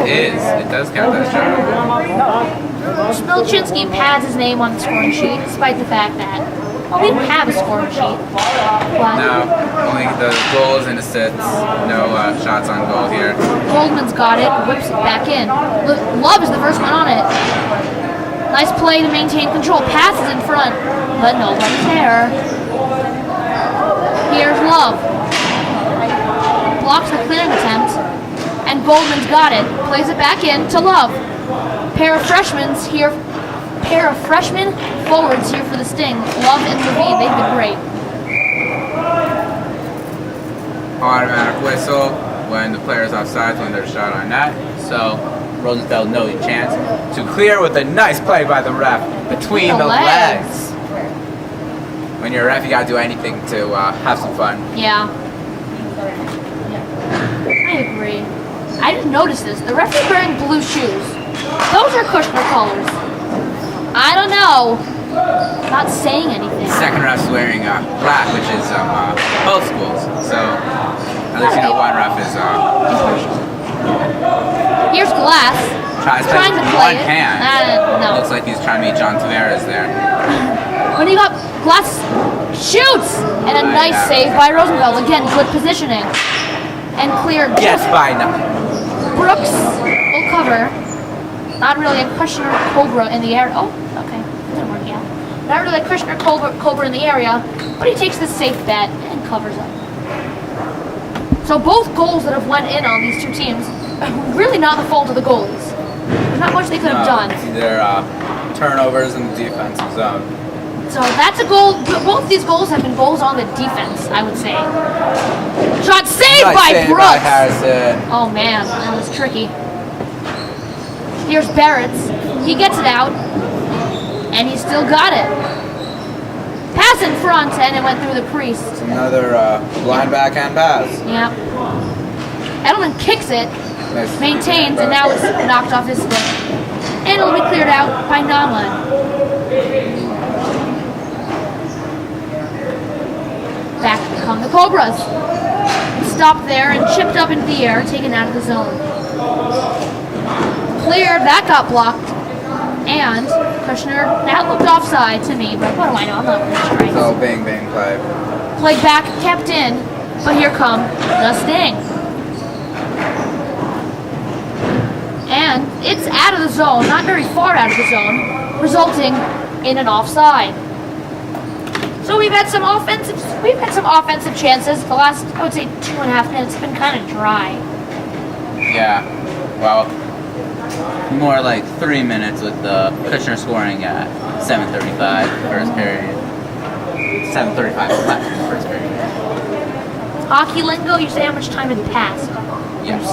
It is. It does count as a shot on goal. Spalchinski pads his name on the scoring sheet, despite the fact that, well, we didn't have a scoring sheet. But No, only the goals and assists. No shots on goal here. Goldman's got it, whips it back in. Love is the first one on it. Nice play to maintain control. Passes in front, but nobody's there. Here's Love. Blocks the clearing attempt, and Goldman's got it. Plays it back in to Love. Pair of freshmen forwards here for the Sting. Love and Levine, they've been great. Automatic whistle when the player's offside when there's a shot on net. So Rosenfeld no chance to clear with a nice play by the ref between the legs. When you're a ref, you gotta do anything to have some fun. Yeah. I agree. I just noticed this. The ref is wearing blue shoes. Those are Kushner colors. I don't know. Not saying anything. Second ref's wearing black, which is both schools. So at least you know one ref is Here's Glass. trying to play one it. Hand. No. Looks like he's trying to meet John Tavares there. When he got Glass shoots and a nice save by Rosenfeld. Again, good positioning. And cleared. Yes, by now. Brooks will cover. Not really a Kushner Cobra in the area. Oh, okay. Didn't work out. Not really a Kushner Cobra in the area, but he takes the safe bet and covers up. So both goals that have went in on these two teams are really not the fault of the goalies. There's not much they could have done. It's either turnovers in the defensive zone. So that's a goal. Both these goals have been goals on the defense, I would say. Shot saved Nice by save Brooks. by Harrison. Oh man, that was tricky. Here's Barrett's. He gets it out, and he still got it. Pass in front, and it went through the crease. Another blind backhand pass. Yep. Edelman kicks it, Nice. maintains, and now it's knocked off his stick. And it'll be cleared out by Nonlan. Back come the Cobras. Stopped there and chipped up into the air, taken out of the zone. Cleared, that got blocked. And Kushner, that looked offside to me, but what do I know? I'm not really sure. It's all bang play. Played back, kept in, but here come the Sting. And it's out of the zone, not very far out of the zone, resulting in an offside. So we've had some offensive chances. The last, I would say, 2.5 minutes have been kind of dry. Yeah. Well, more like 3 minutes with Kushner scoring at 7:35 first period. 7:35 left in the first period. Hockey lingo, you say how much time had passed. Yes.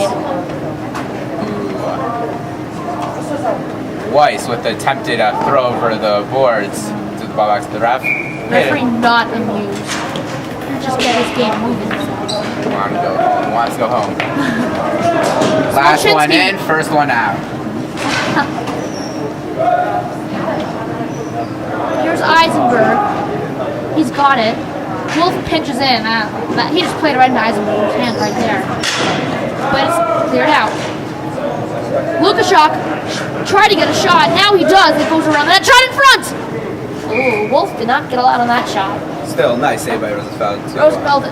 Weiss with the attempted throw over the boards to the ball back to the ref. Referee not amused. Just get his game moving. Wants to go home. Last one in, first one out. Here's Eisenberg. He's got it. Wolf pinches in. He just played it right into Eisenberg's hand right there. But it's cleared out. Lukashuk tried to get a shot. Now he does. It goes around that shot in front. Ooh, Wolf did not get a lot on that shot. Still, nice save by Rosenfeld. Rosenfeld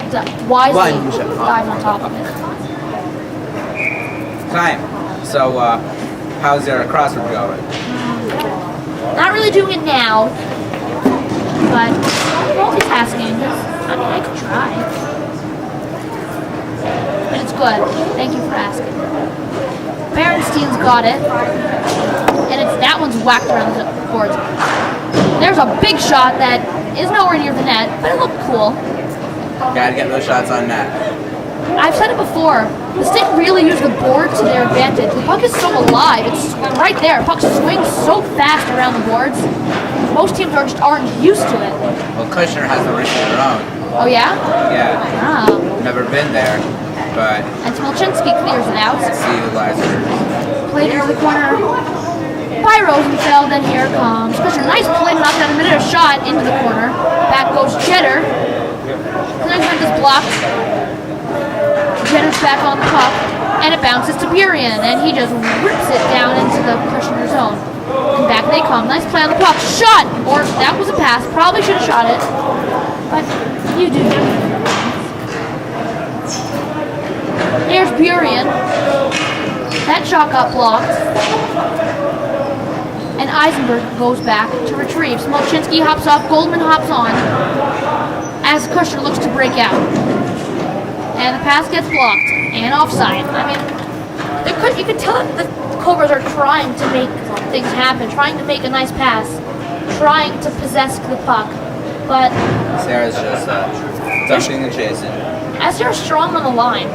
wisely dives on top of it. Time. So, how's their crossword going? Not really doing it now, but multitasking. I mean, I could try. But it's good. Thank you for asking. Berenstein's got it. And that one's whacked around the boards. There's a big shot that is nowhere near the net, but it looked cool. Gotta get those shots on net. I've said it before, the Sting really use the board to their advantage. The puck is so alive, it's right there. Puck swings so fast around the boards. Most teams aren't used to it. Well, Kushner has the rink of their own. Oh yeah? Yeah. Oh. Never been there, but And Smolchinsky clears it out. see the Lazarus. Played into the corner by Rosenfeld, and here comes Kushner. Nice play, knocked out a minute, a shot into the corner. Back goes Jeter. Clearing is blocked. Jetter's back on the puck, and it bounces to Burian, and he just rips it down into the Kushner zone. And back they come. Nice play on the puck. Shot! Or that was a pass. Probably should have shot it. But you do. Here's Burian. That shot got blocked. And Eisenberg goes back to retrieve. Smolchinsky hops off. Goldman hops on. As Kushner looks to break out. And the pass gets blocked. And offside. I mean, you could tell that the Cobras are trying to make things happen. Trying to make a nice pass. Trying to possess the puck. But Sarah's just dumping and chasing. as they're strong on the line.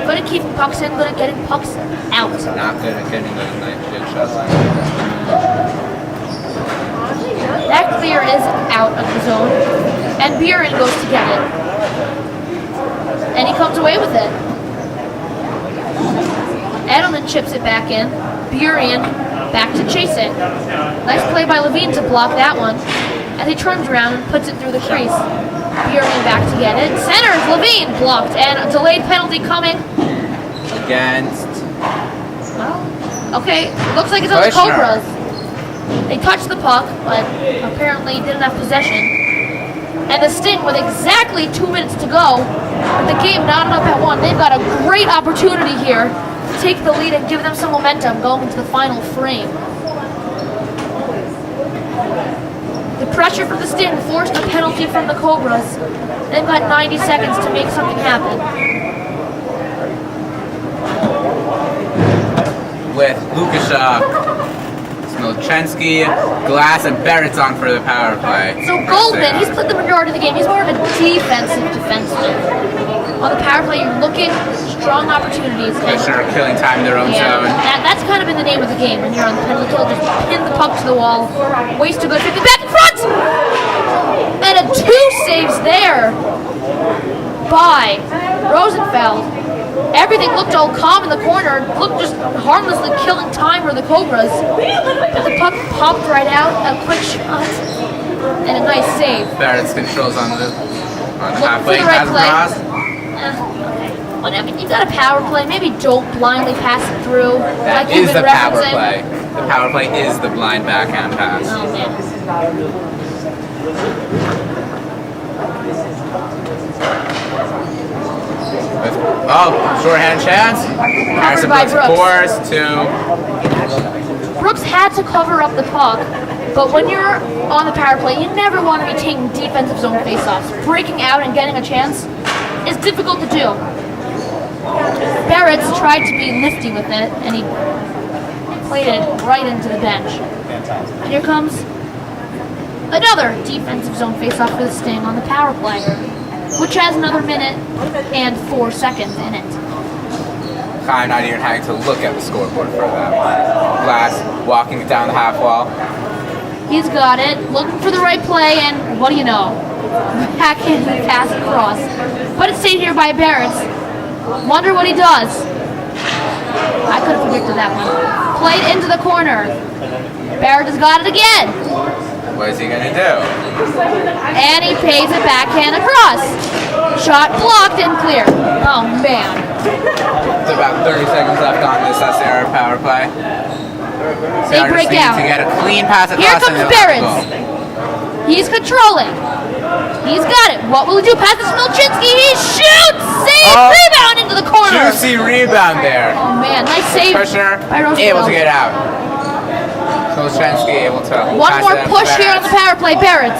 Good at keeping pucks in. Good at getting pucks out. Not good at getting those nice good shots on. That clear is out of the zone. And Buren goes to get it. And he comes away with it. Edelman chips it back in. Buren back to chasing. Nice play by Levine to block that one. As he turns around and puts it through the crease. Buren back to get it. Centers, Levine blocked. And a delayed penalty coming. Against. Well, okay, looks like it's on the Cobras. They touched the puck, but apparently didn't have possession. And the Sting, with exactly 2 minutes to go, with the game knotted up at 1, they've got a great opportunity here to take the lead and give them some momentum going into the final frame. The pressure from the Sting forced a penalty from the Cobras. They've got 90 seconds to make something happen. With Lukashuk, Smolchinsky, Glass, and Barrett's on for the power play. So Goldman, he's played the majority of the game. He's more of a defensive defenseman. On the power play, you're looking strong opportunities. Kushner killing time in their own zone. That's kind of been the name of the game when you're on the penalty kill. Just pin the puck to the wall, waste a good 50, back in front! And a 2 saves there by Rosenfeld. Everything looked all calm in the corner, looked just harmlessly killing time for the Cobras. But the puck popped right out, a quick shot, and a nice save. Barrett's controls on the halfway right pass across. Okay. Well, I mean, you got a power play. Maybe don't blindly pass it through. That like you've is been the power referencing. play. The power play is the blind backhand pass. Oh, man. Shorthand chance. Harrison by Brooks Brooks. pours to. Brooks had to cover up the puck, but when you're on the power play, you never want to be taking defensive zone faceoffs. Breaking out and getting a chance is difficult to do. Barrett's tried to be nifty with it, and he played it right into the bench. And here comes another defensive zone faceoff for the Sting on the power play, which has another minute and 4 seconds in it. time not even having to look at the scoreboard for that one. Glass walking down the half wall. He's got it, looking for the right play, and what do you know? Backhand pass across. But it's saved here by Barrett. Wonder what he does. I could have predicted that one. Played into the corner. Barrett has got it again. What is he going to do? And he pays it backhand across. Shot blocked and clear. Oh, man. There's about 30 seconds left on this SAR power play. They break down. To get a clean pass across. Here comes Barrett. He's controlling. He's got it. What will he do? Pass to Smilchinski. He shoots. Save. Rebound into the corner. Juicy rebound there. Oh, man. Nice save. Kushner by Roosevelt. able to get out. Smilchinski able to One pass more it up push to here on the power play. Barrett.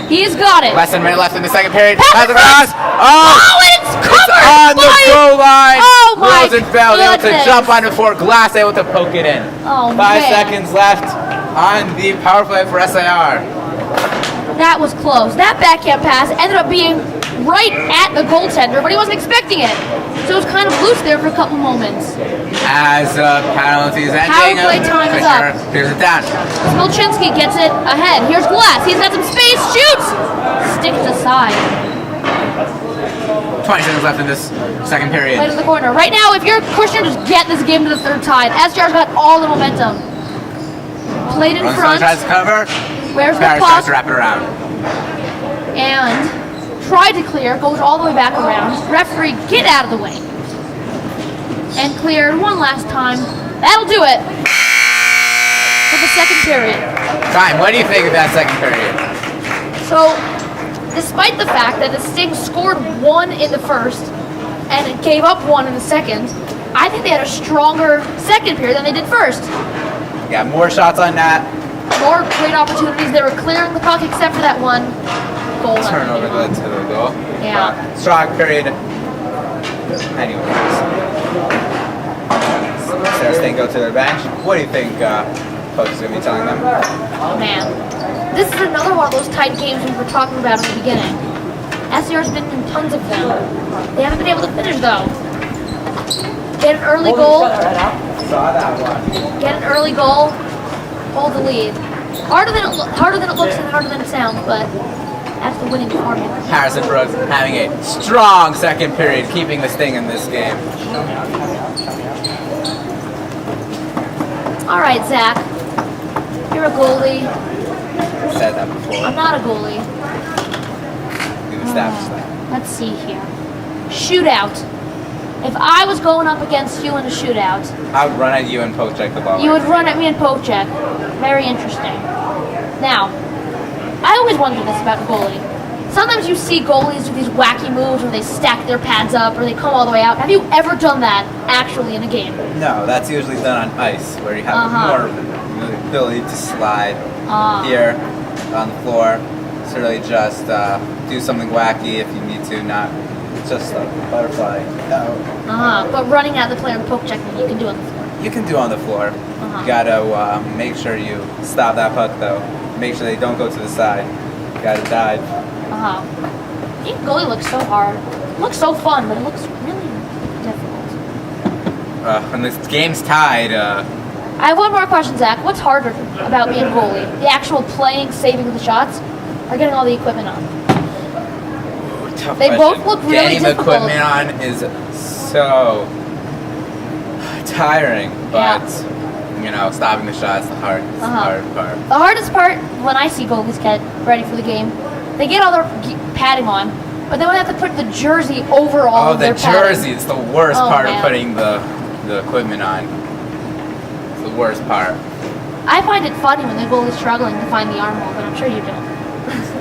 He's got it. Less than a minute left in the second period. Pass across. Oh, it's covered on the by- goal line. Oh, my Rosenfeld able to goodness. jump on before Glass able to poke it in. Oh, 5 man. seconds left on the power play for SAR. That was close. That backhand pass ended up being right at the goaltender, but he wasn't expecting it. So it was kind of loose there for a couple moments. As penalties ending, Power play time is Kushner up. clears it down. Smilchinski gets it ahead. Here's Glass. He's got some space. Shoots. Sticks aside. 20 seconds left in this second period. Right in the corner. Right now, if you're Kushner, just get this game to the third tie. SJR's got all the momentum. Played in Rosenfeld front. tries to cover. Where's the Barrett tries puck? to wrap it around. And tried to clear, goes all the way back around. Referee, get out of the way. And cleared one last time. That'll do it for the second period. Time, what do you think of that second period? So, despite the fact that the Sting scored one in the first and it gave up one in the second, I think they had a stronger second period than they did first. Yeah, more shots on net. More great opportunities. They were clearing the puck except for that one goal. Turnover led to the goal. Yeah. Strong period. Anyways. Sarah Stain go to their bench. What do you think coach is going to be telling them? Oh man. This is another one of those tight games we were talking about in the beginning. SCR's been in tons of them. They haven't been able to finish though. Get an early goal. Saw that one. Get an early goal. Hold the lead. Harder than it looks and harder than it sounds, but that's the winning formula. Harrison Brooks having a strong second period, keeping this thing in this game. All right, Zach. You're a goalie. Said that before. I'm not a goalie. We've established that. Let's see here. Shootout. If I was going up against you in a shootout, I would run at you and poke check the ball. you would run at me and poke check. Very interesting. Now, I always wonder this about goalie. Sometimes you see goalies do these wacky moves where they stack their pads up or they come all the way out. Have you ever done that actually in a game? No, that's usually done on ice, where you have more ability to slide. Here on the floor, it's really just do something wacky if you need to, not just like a butterfly. No. But running at the player and poke checking, you can do on the floor. You can do on the floor. You gotta make sure you stop that puck though. Make sure they don't go to the side. You gotta dive. Being goalie looks so hard. It looks so fun, but it looks really difficult. When this game's tied, I have one more question, Zach. What's harder about being goalie? The actual playing, saving the shots, or getting all the equipment on? tough They question. both look really Getting the difficult. equipment on is so tiring, but you know, stopping the shot is the hard part. The hardest part when I see goalies get ready for the game, they get all their padding on, but then when they have to put the jersey over all of their the padding. jersey is the worst part man. of putting the equipment on. It's the worst part. I find it funny when the goalie's struggling to find the armhole, but I'm sure you don't.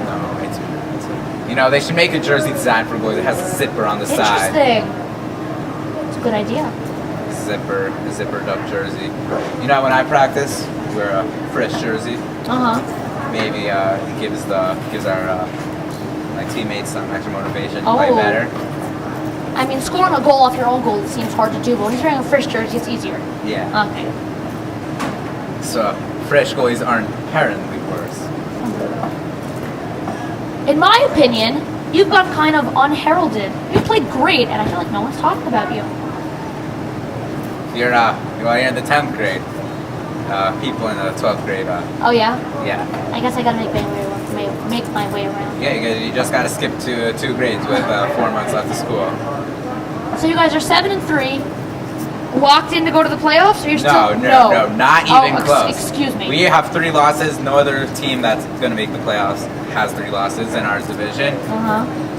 No, it's you know, they should make a jersey design for goalies that has a zipper on the side. Interesting. It's a good idea. A zippered up jersey. You know, when I practice, wear a fresh jersey. Maybe it gives our my teammates some extra motivation to play better. I mean, scoring a goal off your own goal seems hard to do, but when you're wearing a fresh jersey, it's easier. Yeah. Okay. So fresh goalies aren't inherently worse. In my opinion, you've gone kind of unheralded. You played great, and I feel like no one's talking about you. You're in the 10th grade. People in the 12th grade. Oh yeah. Yeah. I guess I gotta make my way around. Yeah, you just gotta skip to 2 grades with 4 months left of school. So you guys are 7-3. Walked in to go to the playoffs, or you're still No, not even close. Excuse me. We have 3 losses. No other team that's gonna make the playoffs has 3 losses in our division.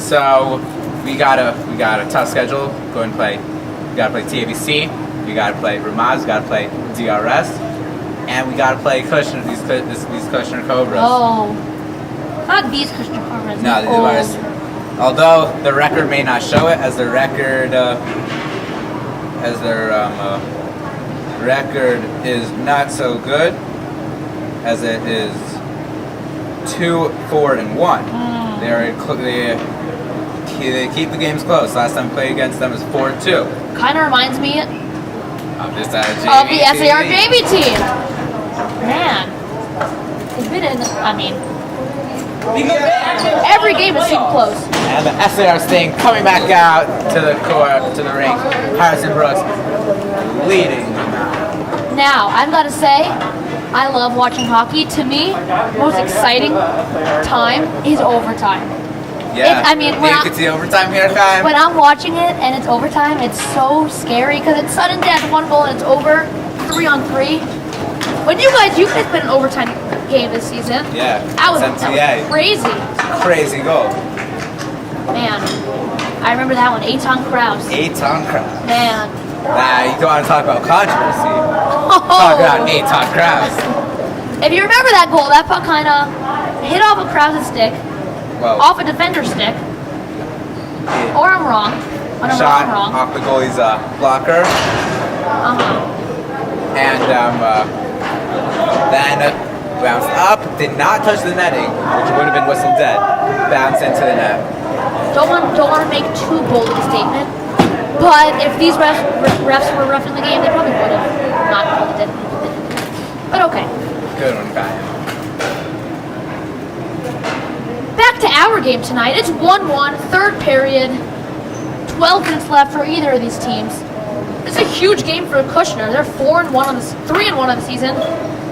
So we got a tough schedule. Go and play. We gotta play TABC. We gotta play Ramaz. We gotta play DRS, and we gotta play Kushner. These Kushner Cobras. Oh, not these Kushner Cobras. No, these are. Although the record may not show it, as their record is not so good, as it is 2-4-1. They keep the games close. Last time we played against them was 4-2. Kind of reminds me Of the SAR JV team. Man, it's been in. I mean, every game has seemed close. And the SAR Sting coming back out to the court, to the rink. Harrison Brooks leading them out. Now, I've got to say, I love watching hockey. To me, most exciting time is overtime. Yeah, I mean, you can see overtime here, Kai. When I'm watching it and it's overtime, it's so scary because it's sudden death, 1 goal and it's over, 3-on-3. When you guys played an overtime game this season. Yeah, that was MTA. Crazy. Crazy goal. Man, I remember that one, Eitan Kraus. Eitan Kraus. Man. Nah, you don't want to talk about controversy. Talk about Eitan Kraus. If you remember that goal, that puck kind of hit off a Kraus' stick. Well, off a defender's stick. Or I'm wrong. When I'm shot wrong. off the goalie's blocker. And then bounced up, did not touch the netting, which would have been whistled dead. Bounced into the net. Don't want to make too bold of a statement, but if these refs were roughing the game, they probably would have not called it dead. But okay. Good one, guy. Back to our game tonight. It's 1-1, third period. 12 minutes left for either of these teams. It's a huge game for Kushner. They're 3-1 on the season.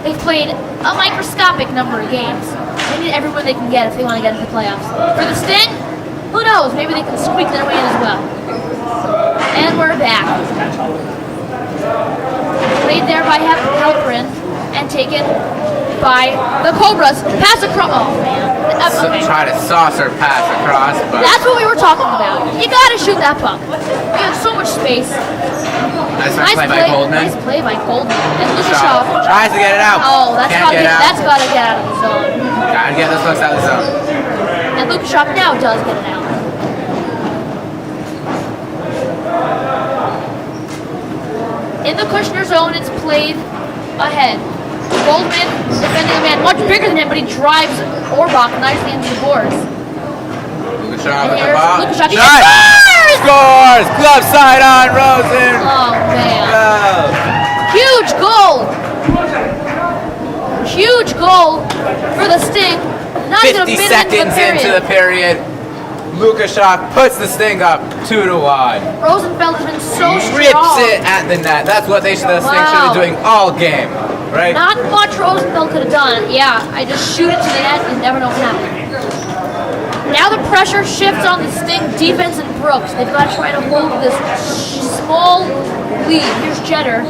They've played a microscopic number of games. They need everyone they can get if they want to get into the playoffs. For the Sting, who knows? Maybe they can squeak their way in as well. And we're back. Played there by Halperin and taken by the Cobras. Pass across. Oh man. Okay. Try to saucer pass across, but that's what we were talking about. You gotta shoot that puck. We have so much space. Nice play by Goldman. Nice play by Goldman. And Lukashov tries to get it out. Oh, that's gotta get out of the zone. Gotta get this puck out of the zone. And Lukashov now does get it out. In the Kushner zone, it's played ahead. Goldman defending the man much bigger than him, but he drives Orbach nicely into the boards. Lukashov with the ball. Lukashov, Shot! Scores! Glove side on Rosen. Oh man! Go. Huge goal for the Sting. Not even a 50 minute seconds into the period. Lukashov puts the Sting up 2-1. Rosenfeld has been so Rips strong. it at the net. That's what the Sting should be doing all game, right? Not much Rosenfeld could have done. Yeah, I just shoot it to the net and never know what happened. Now the pressure shifts on the Sting defense and Brooks. They've got to try to hold this small lead. Here's Jeter.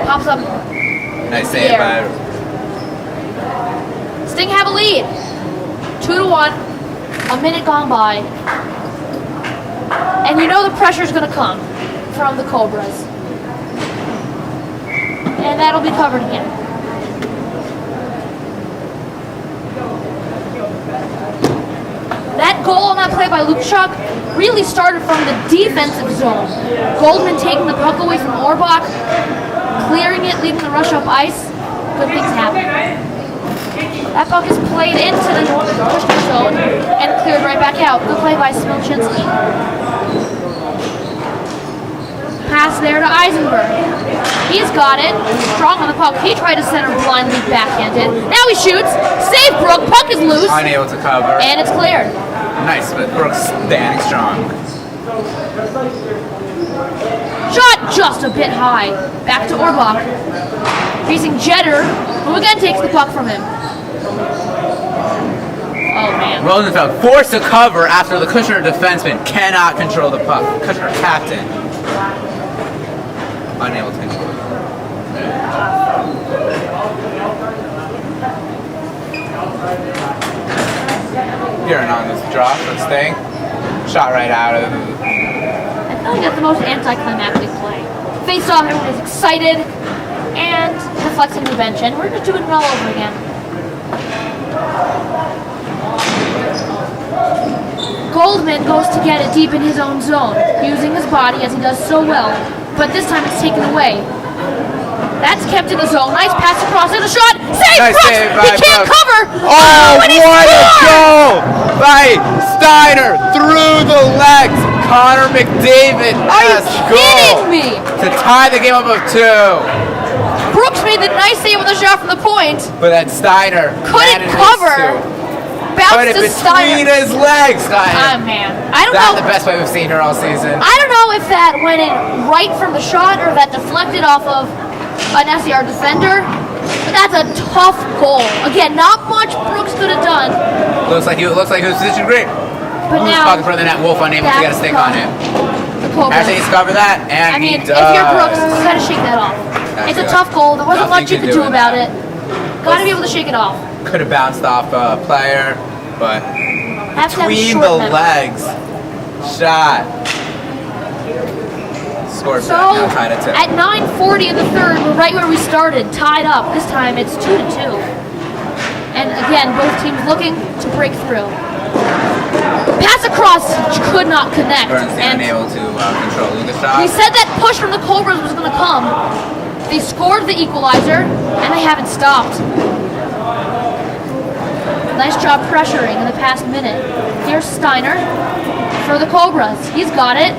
Pops up. Nice save by Sting have a lead. 2-1. A minute gone by. And you know the pressure's going to come from the Cobras. And that'll be covered again. That goal on that play by Lukashov really started from the defensive zone. Goldman taking the puck away from Orbach, clearing it, leaving the rush up ice. Good things happen. That puck is played into the Kushner zone and cleared right back out. Good play by Smilchinsky. Pass there to Eisenberg. He's got it. Strong on the puck. He tried to center blindly backhanded. Now he shoots. Save Brooke. Puck is loose. unable to cover. And it's cleared. Nice, but Brooks standing strong. Shot just a bit high. Back to Orbach. Facing Jeter, who again takes the puck from him. Oh man. Rosenfeld forced to cover after the Kushner defenseman cannot control the puck. Kushner captain. Unable to control it. Hearing on this drop, this thing. Shot right out of I feel like that's the most anticlimactic play. Face off, everyone is excited and deflecting the bench, and we're just doing it all over again. Goldman goes to get it deep in his own zone, using his body as he does so well, but this time it's taken away. That's kept in the zone. Nice pass across and a shot. Save! Nice Brooks! save He by can't Brooks. cover! Oh, and he what a scored! goal by Steiner through the legs. Connor McDavid Are you has goal kidding me? to tie the game up of 2. Brooks made the nice save with a shot from the point. But then Steiner Couldn't manages cover. to Bounced put it to between Steiner. his legs. Steiner. Man. I don't That's know. the best way we've seen her all season. I don't know if that went in right from the shot or if that deflected off of an SAR defender. But that's a tough goal. Again, not much Brooks could have done. Looks like he was positioned great. But Who's now fucking further than that? Wolf unable to get a stick on him. The Cobras. Actually, he's covered that, and I mean, he if does. you're Brooks, you gotta shake that off. It's a tough goal. There wasn't Nothing much you to could do do with about that. it. Gotta be able to shake it off. Could have bounced off a player, but Have to have a between short the memory. legs, shot. Scored So, back, now tied at 2. at 9:40 in the third, we're right where we started, tied up. This time it's 2-2. And again, both teams looking to break through. Pass across could not connect. Bernstein unable to control Lucas shot. We said that push from the Cobras was going to come. They scored the equalizer, and they haven't stopped. Nice job pressuring in the past minute. Here's Steiner for the Cobras. He's got it.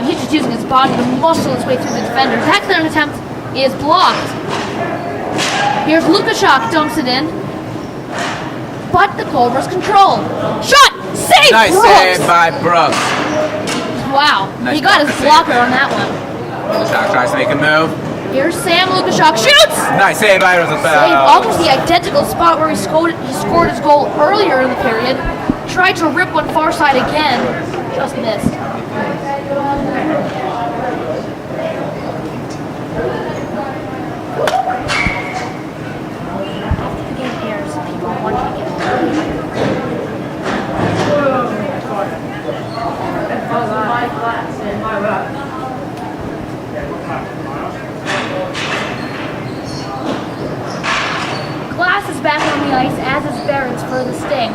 He's just using his body to muscle his way through the defenders. That clearing attempt is blocked. Here's Lukashuk, dumps it in. But the Cobras control. Shot! Save! Nice Brooks! save by Brooks. Wow. Nice He got his blocker blocker on that one. Lukashuk tries to make a move. Here's Sam Lukashuk. Shoots! Nice save by Save Rosenfeld. almost the identical spot where he scored his goal earlier in the period. Tried to rip one far side again. Just missed. After the game airs, people want to get Glass is back on the ice, as is Barrett's for the Sting.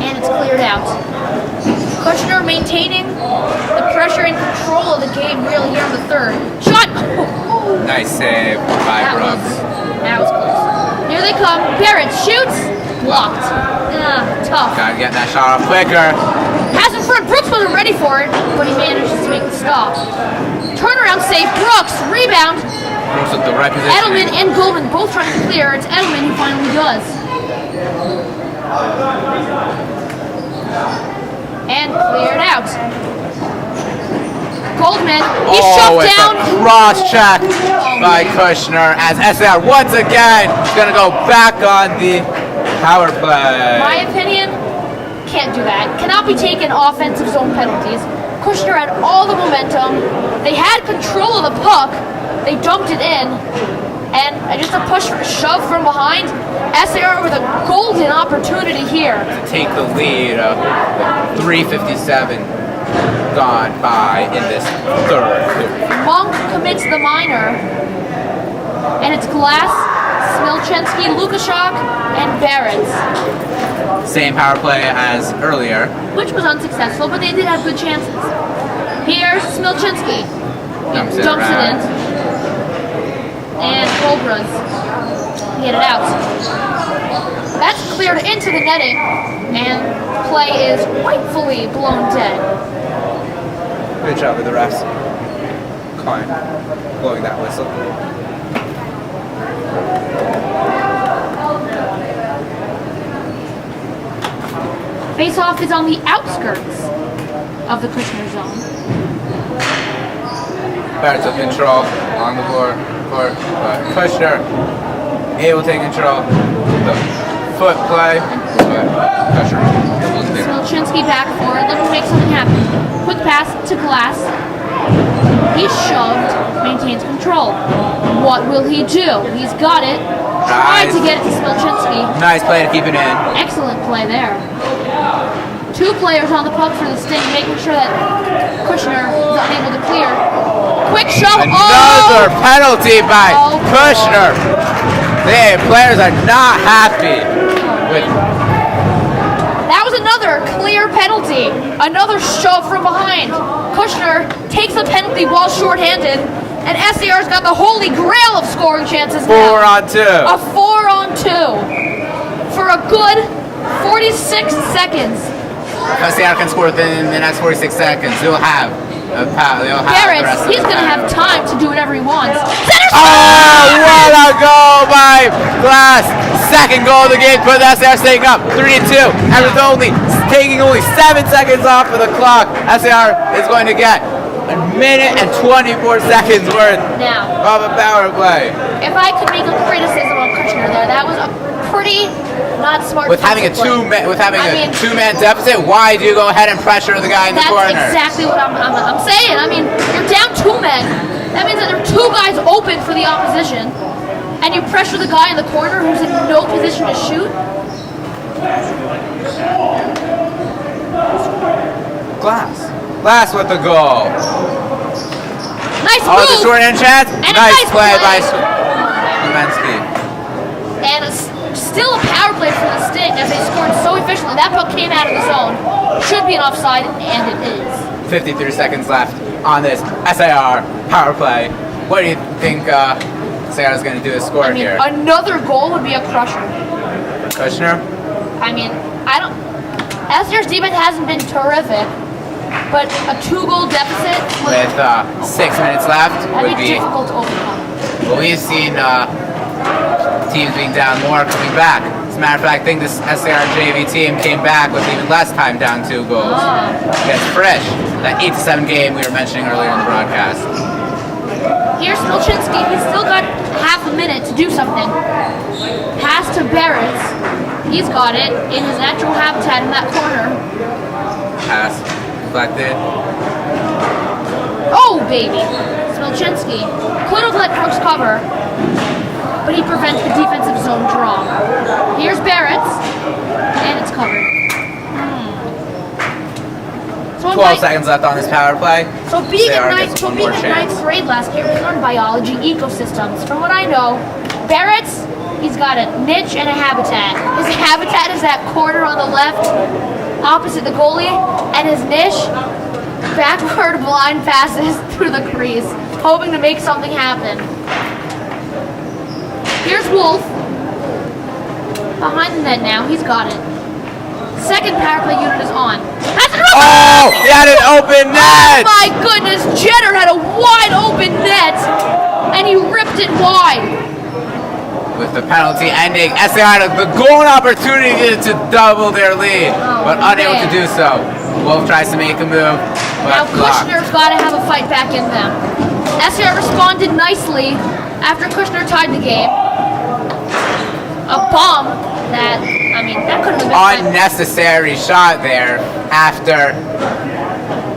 And it's cleared out. Kushner maintaining the pressure and control of the game really here in the third. Shot! Nice save by Brooks. That was close. Here they come. Barrett shoots. Blocked. Tough. Gotta get that shot off quicker. Pass in front. Brooks wasn't ready for it, but he manages to make the stop. Turnaround save. Brooks. Rebound. Brooks with the right position. Edelman and Goldman both trying to clear. It's Edelman who finally does. And cleared out. Goldman, he's shoved it's down. a cross check by Kushner as SAR once again is going to go back on the power play. My opinion, can't do that. Cannot be taken offensive zone penalties. Kushner had all the momentum. They had control of the puck. They dumped it in. And just a push, shove from behind. SAR with a golden opportunity here. To take the lead of 3:57 gone by in this third. Monk commits the minor. And it's Glass, Smilchinsky, Lukashuk, and Barretts. Same power play as earlier. Which was unsuccessful, but they did have good chances. Here's Smilchinsky. Dumps it Dumps it in. around. And Cobras get it out. That's cleared into the netting, and play is rightfully blown dead. Good job with the refs. Calling, blowing that whistle. Face-off is on the outskirts of the Kushner zone. Barrett took control on the floor. Kushner able to take control. The foot play. But Kushner was there. Smilchinsky back forward, looking to make something happen. Quick pass to Glass. He's shoved, maintains control. What will he do? He's got it. Tried to get it to Smilchinsky. Nice play to keep it in. Excellent play there. Two players on the puck for the Sting, making sure that Kushner is unable to clear. Quick shove. Another penalty by Oh. Kushner. The players are not happy with. That was another clear penalty. Another shove from behind. Kushner takes a penalty while shorthanded, and SAR's got the holy grail of scoring chances now. 4-on-2. A 4-on-2 for a good 46 seconds. SAR can score within the next 46 seconds. They'll have the Garrett, rest of he's the going to time. have time to do whatever he wants. Center Oh, what a goal by Glass! Second goal of the game, put SAR staying up 3-2. And with taking only 7 seconds off of the clock, SAR is going to get a minute and 24 seconds worth now. of a power play. If I could make a criticism on Kushner there, that was a pretty not smart With having a defensive play. two-man deficit, why do you go ahead and pressure the guy in the That's corner? exactly what I'm saying. I mean, you're down 2 men. That means that there are 2 guys open for the opposition, and you pressure the guy in the corner who's in no position to shoot. Glass with the goal. Nice Oh, the move. short-hand chance. And a Nice nice play by play. Smilchinsky. And still a power play for the Sting as they scored so efficiently. That puck came out of the zone. Should be an offside, and it is. 53 seconds left on this SAR power play. What do you think SAR is going to do to score I mean, here? another goal would be a crusher. Kushner? I mean, I don't. SR's defense hasn't been terrific, but a 2-goal deficit With 6 minutes left that'd would be be. difficult to overcome. Well, we've seen teams being down more coming back. As a matter of fact, I think this SAR JV team came back with even less time down 2 goals. Against Frisch, that 8-7 game we were mentioning earlier in the broadcast. Here's Smilchinsky. He's still got half a minute to do something. Pass to Barrett. He's got it in his natural habitat in that corner. Pass deflected. Oh, baby. Smilchinsky could have let Brooks cover, but he prevents the defensive zone draw. Here's Barrett, and it's covered. So 12 seconds left on this power play. So being SAR in gets one more ninth chance. grade last year, we learned biology, ecosystems. From what I know, Barrett's, he's got a niche and a habitat. His habitat is that corner on the left, opposite the goalie, and his niche, backward blind passes through the crease, hoping to make something happen. Here's Wolf. Behind the net now, he's got it. Second power play unit is on. Has it Oh, he had an open net! Oh my goodness, Jenner had a wide open net, and he ripped it wide. With the penalty ending, SAR had the golden opportunity to double their lead, but unable to do so. Wolf tries to make a move, Now but blocked. Kushner's got to have a fight back in them. SAR responded nicely after Kushner tied the game. A bomb that, I mean, that could have been Unnecessary shot there after,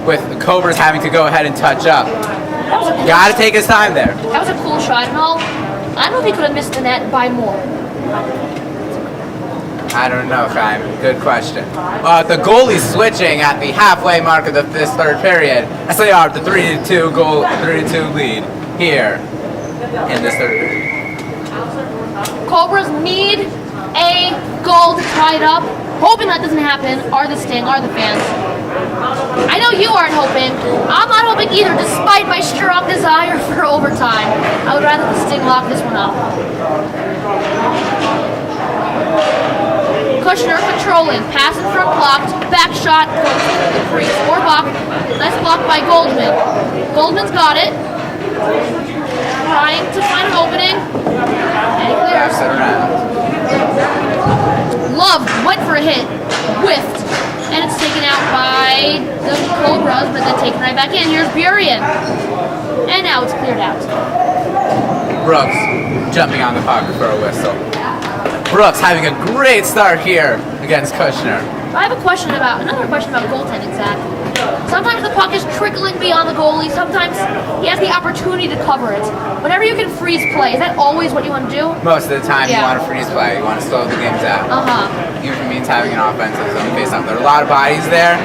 with the Cobras having to go ahead and touch up. That was a cool Gotta take his time there. That was a cool shot, and all. I don't know if he could have missed the net by more. I don't know, Chaim. Good question. The goalie switching at the halfway mark of this third period. SAR the 3-2 lead here in this third period. Cobras need a goal to tie it up. Hoping that doesn't happen. Are the Sting, are the fans. I know you aren't hoping. I'm not hoping either, despite my strong desire for overtime. I would rather the Sting lock this one up. Kushner controlling, pass in front blocked, back shot goes to the crease. Orbach, nice block by Goldman. Goldman's got it. Trying to find an opening. And he clears. Pass it around. Love went for a hit, whiffed. And it's taken out by the Cobras, but then taken right back in. Here's Burien. And now it's cleared out. Brooks jumping on the puck for a whistle. Brooks having a great start here against Kushner. I have another question about goaltending, Zach. Sometimes the puck is trickling beyond the goalie. Sometimes he has the opportunity to cover it. Whenever you can freeze play, is that always what you want to do? Most of the time you Yeah. want to freeze play. You want to slow the games out. Uh-huh. Even if it means having an offensive zone face off. There are a lot of bodies there.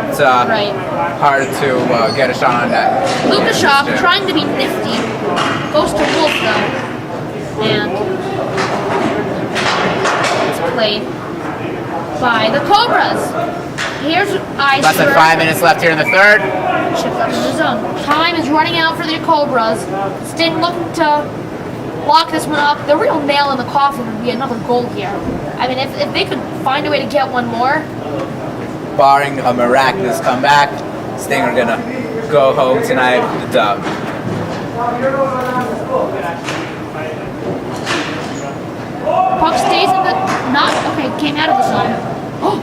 It's Right. hard to get a shot on net. Lukashov trying to be nifty. Goes to Wolf, though. And it's played by the Cobras. Here's Iceberg. Less than 5 minutes left here in the third. Chips up in the zone. Time is running out for the Cobras. Sting looking to lock this one up. The real nail in the coffin would be another goal here. I mean, if they could find a way to get one more. Barring a miraculous comeback, Sting are gonna go home tonight with the dub. Puck stays in the came out of the zone. Oh.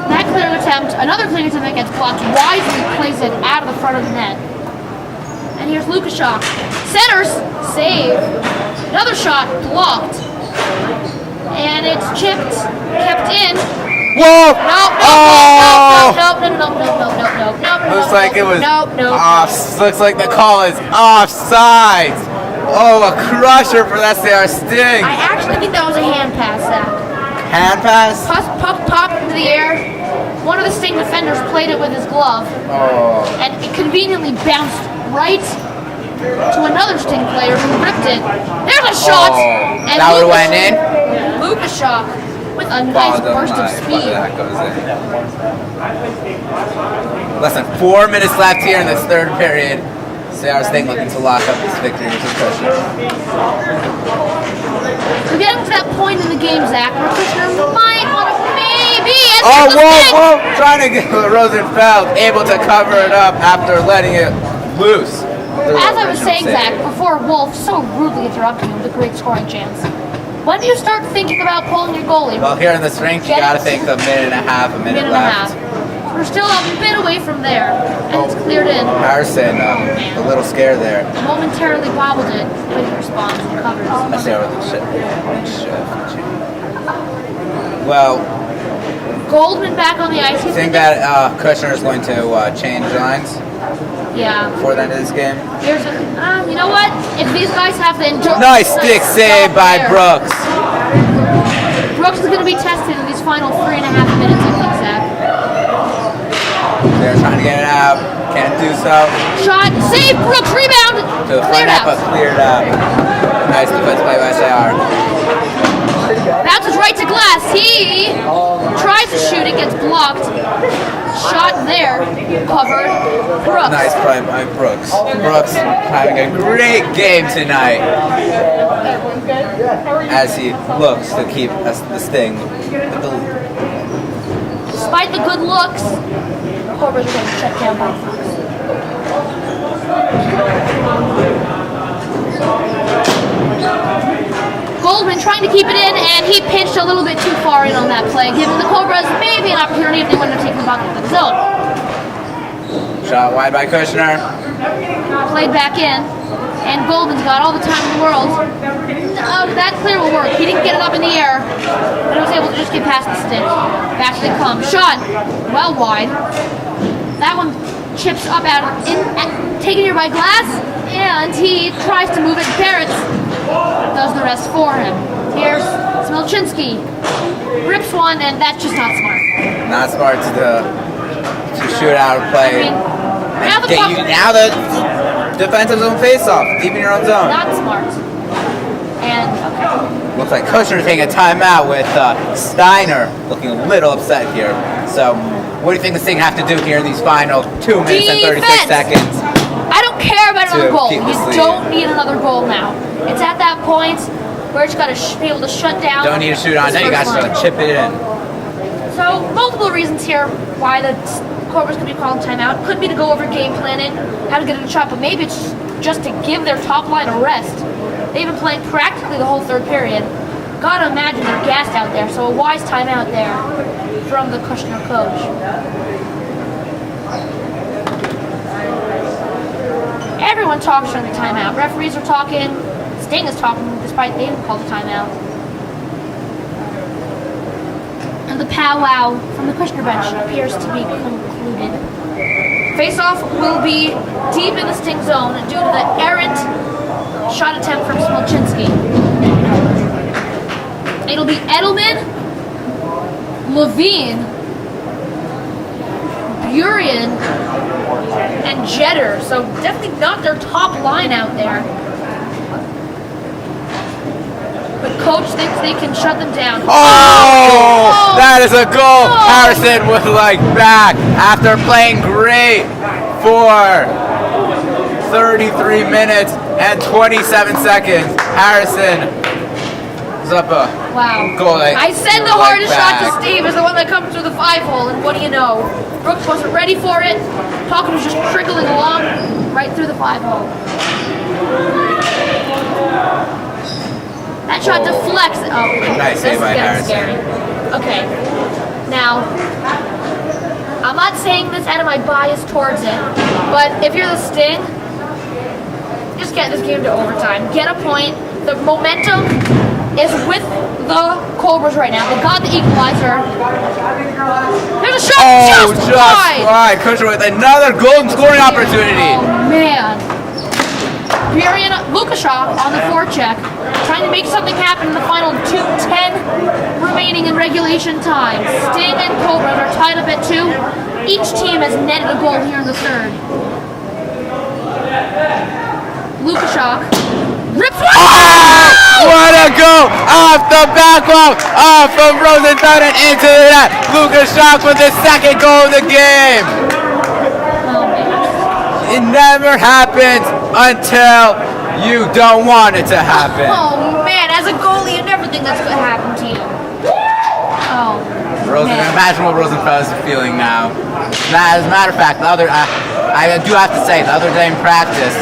That clearing attempt, another clearing attempt that gets blocked, wisely plays it out of the front of the net. And here's Lukashov. Centers, save. Another shot blocked. And it's chipped, kept in. Whoa! No. Looks like it was No. off. Looks like the call is offside. Oh, a crusher for that SAR Sting. I actually think that was a hand pass, Zach. Hand pass? Puck popped into the air. One of the Sting defenders played it with his glove. Oh. And it conveniently bounced right to another Sting player who ripped it. There's a shot! Oh, And that would have went in? Lukashov with a nice burst of speed. That goes in. Less than 4 minutes left here in this third period. SAR Sting looking to lock up this victory with his Kushner. We're getting to that point in the game, Zach, where Kushner might want to maybe Whoa! Trying to get Rosenfeld able to cover it up after letting it loose. As I was saying, Zach, before Wolf so rudely interrupted you with a great scoring chance. When do you start thinking about pulling your goalie? Well, here in this rink, you gotta think a minute and a half, a minute left. We're still a bit away from there, and it's cleared in. Harrison, a little scared there. Momentarily bobbled it, but he responds and covers. I say over the shit. Well, Goldman back on the ice. you think that Kushner is going to change lines Yeah. before the end of this game? Here's you know what? If these guys have to endure. Nice stick save by Brooks. Brooks is going to be tested in these final 3.5 minutes, I think, Zach. They're trying to get it out. Can't do so. Shot, save, Brooks, rebound. To the front net, but cleared out. Nice defensive play by SAR. Bounces right to glass. He tries to shoot, it gets blocked. Shot there, covered. Brooks. Nice play by Brooks. Brooks having a great game tonight as he looks to keep the Sting with the lead. Despite the good looks, Cobras are getting shut down by Fox. Goldman trying to keep it in, and he pinched a little bit too far in on that play, giving the Cobras maybe an opportunity if they wanted to take the puck into the zone. Shot wide by Kushner. Played back in, and Goldman's got all the time in the world. That clear will work. He didn't get it up in the air, but he was able to just get past the stick. Back they come. Shot, well wide. That one chips up taken here by Glass, and he tries to move it. Barrett does the rest for him. Here's Smilchinsky. Rips one, and that's just not smart. Not smart to shoot out of play. I mean, now the defensive zone face-off, deep in your own zone. Not smart. And, okay. Looks like Kushner taking a timeout with Steiner looking a little upset here. So, what do you think the Sting have to do here in these final 2 minutes and 36 seconds? I don't care about another goal. keep You this lead. don't need another goal now. It's at that point where it's got to be able to shut down. Don't need to shoot on net, you got to chip it in. So, multiple reasons here why the Cobras could be calling timeout. Could be to go over game planning, how to get in a shot, but maybe it's just to give their top line a rest. They've been playing practically the whole third period. gotta imagine they're gassed out there, so a wise timeout there from the Kushner coach. Everyone talks during the timeout. Referees are talking. Sting is talking despite they didn't call the timeout. And the powwow from the Kushner bench appears to be concluded. Face-off will be deep in the Sting zone due to the errant shot attempt from Smolczynski. It'll be Edelman, Levine, Burian, and Jeter. So definitely not their top line out there. But coach thinks they can shut them down. Oh! That is a goal. Harrison was like back after playing great for 33 minutes and 27 seconds. Harrison is up a goal. I said the hardest shot to Steve is the one that comes through the 5-hole, and what do you know? Brooks wasn't ready for it. Talkin was just trickling along right through the 5-hole. That shot deflects. Oh, nice this save is by getting Harrison. scary. Okay. Now, I'm not saying this out of my bias towards it, but if you're the Sting, just get this game to overtime. Get a point. The momentum is with the Cobras right now. They got the equalizer. There's a shot just wide. Kushner with another golden scoring opportunity. Oh, man. Burian Lukashov on the forecheck, trying to make something happen in the final 2:10 remaining in regulation time. Sting and Cobras are tied up at 2. Each team has netted a goal here in the third. Lukashov rips one. Oh, what a goal! Off the back wall, off of Rosenthal and into the net. Lukashov with the second goal of the game. Oh, man. It never happens until you don't want it to happen. Oh, man. As a goalie, you never think that's going to happen to you. Oh, man. Imagine what Rosenthal is feeling now. As a matter of fact, I do have to say, the other day in practice,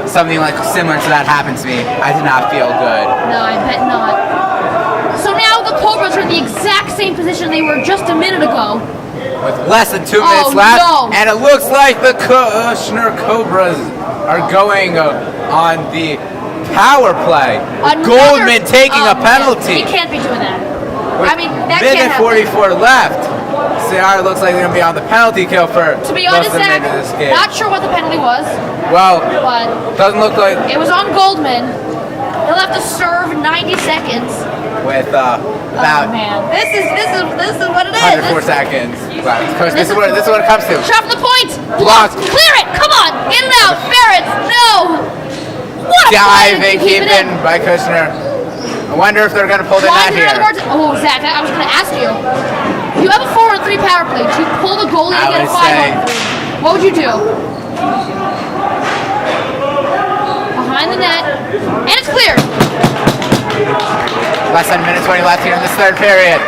something like similar to that happened to me. I did not feel good. No, I bet not. So now the Cobras are in the exact same position they were just a minute ago. With less than 2 minutes left, and it looks like the Kushner Cobras are going on the power play. Goldman taking a penalty. He can't be doing that. With I mean, that can't minute happen. 44 left. SAR looks like they're going to be on the penalty kill for To be honest, most of the Zach, minute of this game. not sure what the penalty was, Well, but doesn't look like it was on Goldman. He'll have to serve 90 seconds. with Oh about man, this is what it is. 104 seconds. Wow. Coach, this is what it comes to. Shot from the point. Blocked. Clear it. Come on, get it out. Barrett, no. What a Diving, play to keep it in by Kushner. I wonder if they're going to pull the net here. Oh, Zach, I was going to ask you. You have a 4-on-3 power play. Do you pull the goalie and get a 5-on-3? What would you do? Behind the net, and it's cleared. Less than a minute 20 left here in this third period.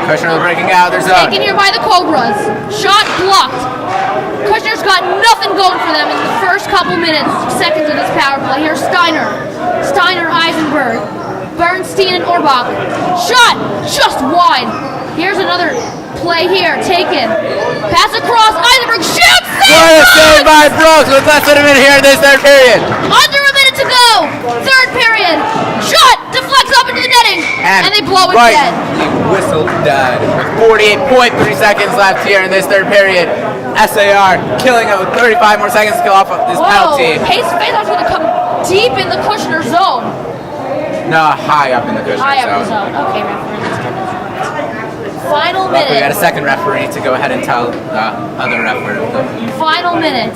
Kushner breaking out their zone. Taken here by the Cobras. Shot blocked. Kushner's got nothing going for them in the first couple seconds of this power play. Here's Steiner, Eisenberg, Bernstein, and Orbach. Shot just wide. Here's another play here, taken. Pass across, Eisenberg shoots! What a save by Brooks with less than a minute here in this third period. Under a minute to go. Third period. Shot deflects up into the netting, and they blow it dead. He whistled dead with 48.3 seconds left here in this third period. SAR killing it with 35 more seconds to kill off of this penalty. Face-off's going to come deep in the Kushner zone. No, high up in the Kushner High up the zone. zone. Okay, referee, let's get this right. Final minute. We got a second referee to go ahead and tell the other referee. Final minute.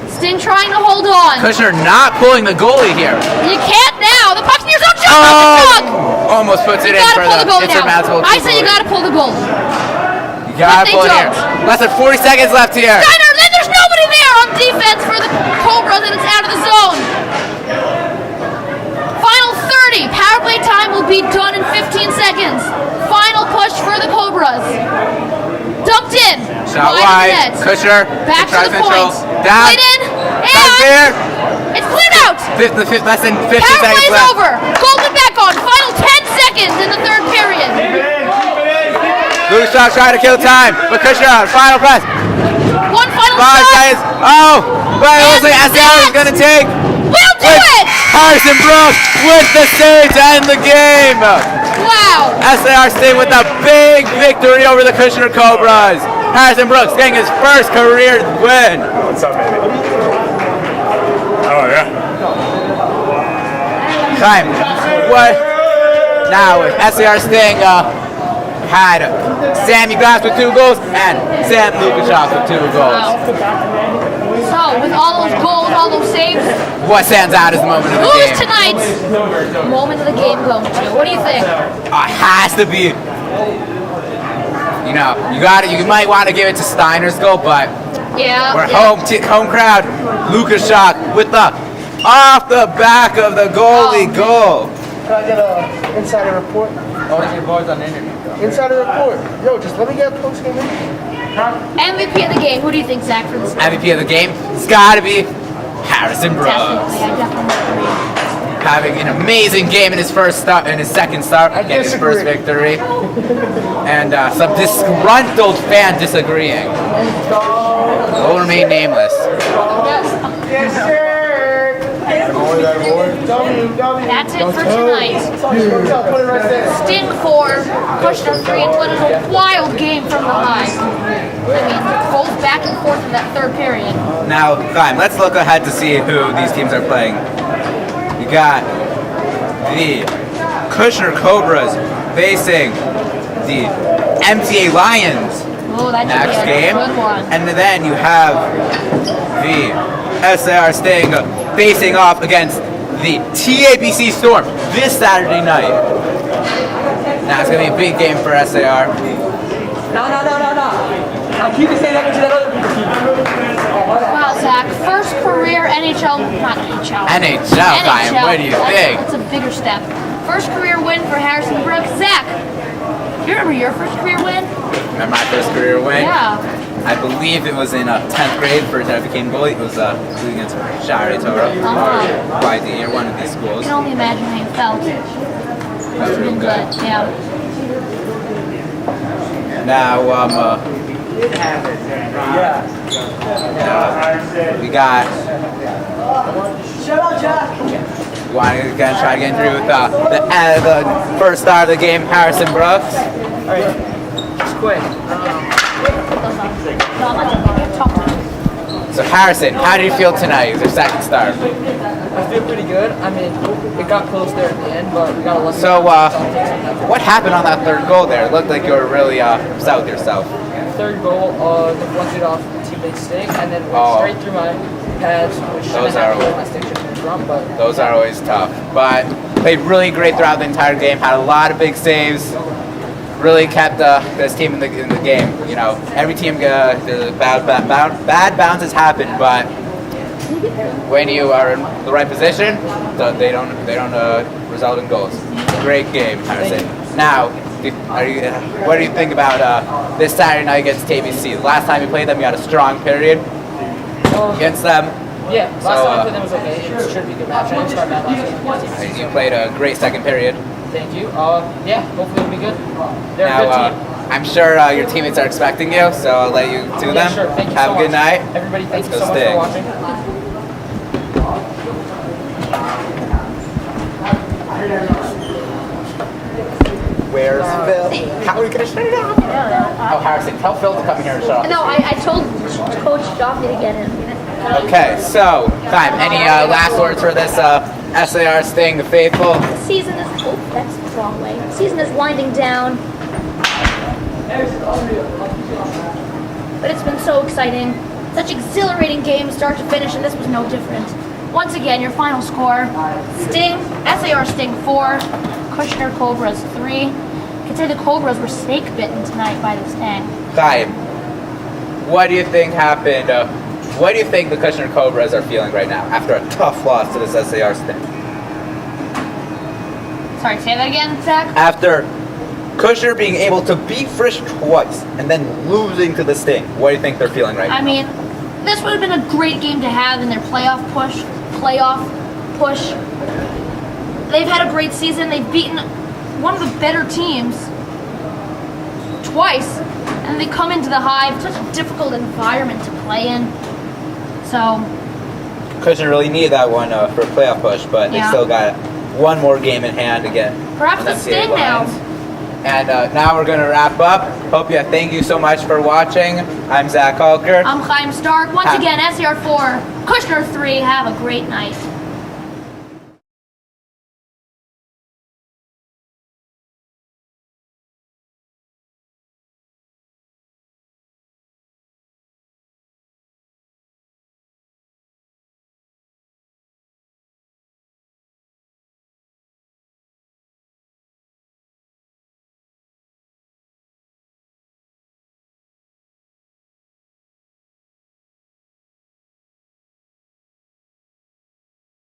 Sting trying to hold on. Kushner not pulling the goalie here. You can't now. The puck's in your zone. Shot off the puck. Almost puts it You in gotta for pull the goalie insurmountable. now. I say you gotta pull the goalie. You gotta But pull it they here. don't. Less than 40 seconds left here. Steiner, then there's nobody there on defense for the Cobras, and it's out of the zone. Final 30. Power play time will be done in 15 seconds. Final push for the Cobras. Dumped in. Shot Wide of the wide. net. Kushner. Back to the control. point. Down. Played in. Down And there. it's cleared out. Less than 50 Power seconds play's left. over. Goldman back on. Final seconds in the third period. Lucas Shock trying to kill time, but Kushner, final press. One final 5 shot. seconds. Oh, but it looks like And SAR is going to take We'll do it. Harrison Brooks with the save to end the game. Wow. SAR staying with a big victory over the Kushner Cobras. Harrison Brooks getting his first career win. What's up, baby? Oh, yeah. Time. What? Now, SAR Sting had Sammy Glass with 2 goals and Sam Lukashov with 2 goals. So, with all those goals, all those saves, What stands out as the moment of the who is game? tonight's moment of the game going to? What do you think? Has to be. You know, you might want to give it to Steiner's goal, but Yeah. we're yeah. home crowd. Lucas Shock with the off the back of the goalie goal. Can I get a insider report? Oh, your boys on the interview. Insider report. Yo, just let me get a post game in. MVP of the game. Who do you think, Zach, for this? MVP of the game, it's got to be Harrison Brooks. Definitely, I definitely agree. Having an amazing game in his second start, getting his first victory, and some disgruntled fan disagreeing. Will remain nameless. Yes, sir. That's it for tonight. Sting 4, Kushner 3, and what is a wild game from the high. I mean, goals back and forth in that third period. Now, fine, let's look ahead to see who these teams are playing. You got the Kushner Cobras facing the MTA Lions Oh, that should next be a game. good one. And then you have the SAR Sting facing off against the TABC Storm this Saturday night. Now, it's going to be a big game for SAR. No. Keep the same language to that other team. Wow, Zach, first career NHL, not NHL. NHL, Ryan, what do you think? That's a bigger step. First career win for Harrison Brooks. Zach, do you remember your first career win? Remember my first career win? Yeah. I believe it was in 10th grade, first time I became goalie. It was against Shari Toro, YD, or one of these I schools. can only imagine how you felt. That was It's real been good. good, yeah. Now, we got. We want to again try to get through with the first star of the game, Harrison Brooks. Just quick. No, I'm not talking. Talk to me. So Harrison, how did you feel tonight? It was your second star. I feel pretty good. I mean, it got close there at the end, but we got a lucky. So, what happened on that third goal there? It looked like you were really upset with yourself. Third goal deflected off the teammate stick and then went straight through my pads, which shouldn't have hit my stick should have been drunk, but Those are always tough. But played really great throughout the entire game. Had a lot of big saves. Really kept this team in the game. You know, every team there's bad bounces happen, but when you are in the right position, they don't result in goals. Great game, Harrison. Now, what do you think about this Saturday night against TBC? The last time you played them, you had a strong period against them. yeah, last time I played them was okay. It should be a good match. I didn't start that last week. You played a great second period. Thank you. Yeah, hopefully it'll be good. They're a good Now, team. I'm sure your teammates are expecting you, so I'll let you do them. Yeah, sure. Thank you Have so a good much. night. Everybody, thank you Let's so go much Sting. for watching. Where's Phil? How are we gonna shut it off? Oh, Harrison, tell Phil to come here and shut off. No, I told Coach Joffrey to get in. Okay, so, time. Any last words for this SAR Sting, the faithful? The season is, oh, that's the wrong way. The season is winding down. But it's been so exciting. Such exhilarating games start to finish, and this was no different. Once again, your final score, SAR Sting 4, Kushner Cobras 3. Consider the Cobras were snake bitten tonight by the Sting. Time. What do you think happened? What do you think the Kushner Cobras are feeling right now after a tough loss to this SAR Sting? Sorry, say that again, Zach? After Kushner being able to beat Frisch twice and then losing to the Sting, what do you think they're feeling right now? I mean, this would have been a great game to have in their playoff push. They've had a great season. They've beaten one of the better teams twice, and they come into the Hive, such a difficult environment to play in. So Kushner really needed that one for a playoff push, but they Yeah. still got one more game in hand again. perhaps on the NCAA Sting now. Lions. And now we're going to wrap up. Thank you so much for watching. I'm Zach Halker. I'm Chaim Stark. Once again, SAR 4, Kushner 3. Have a great night.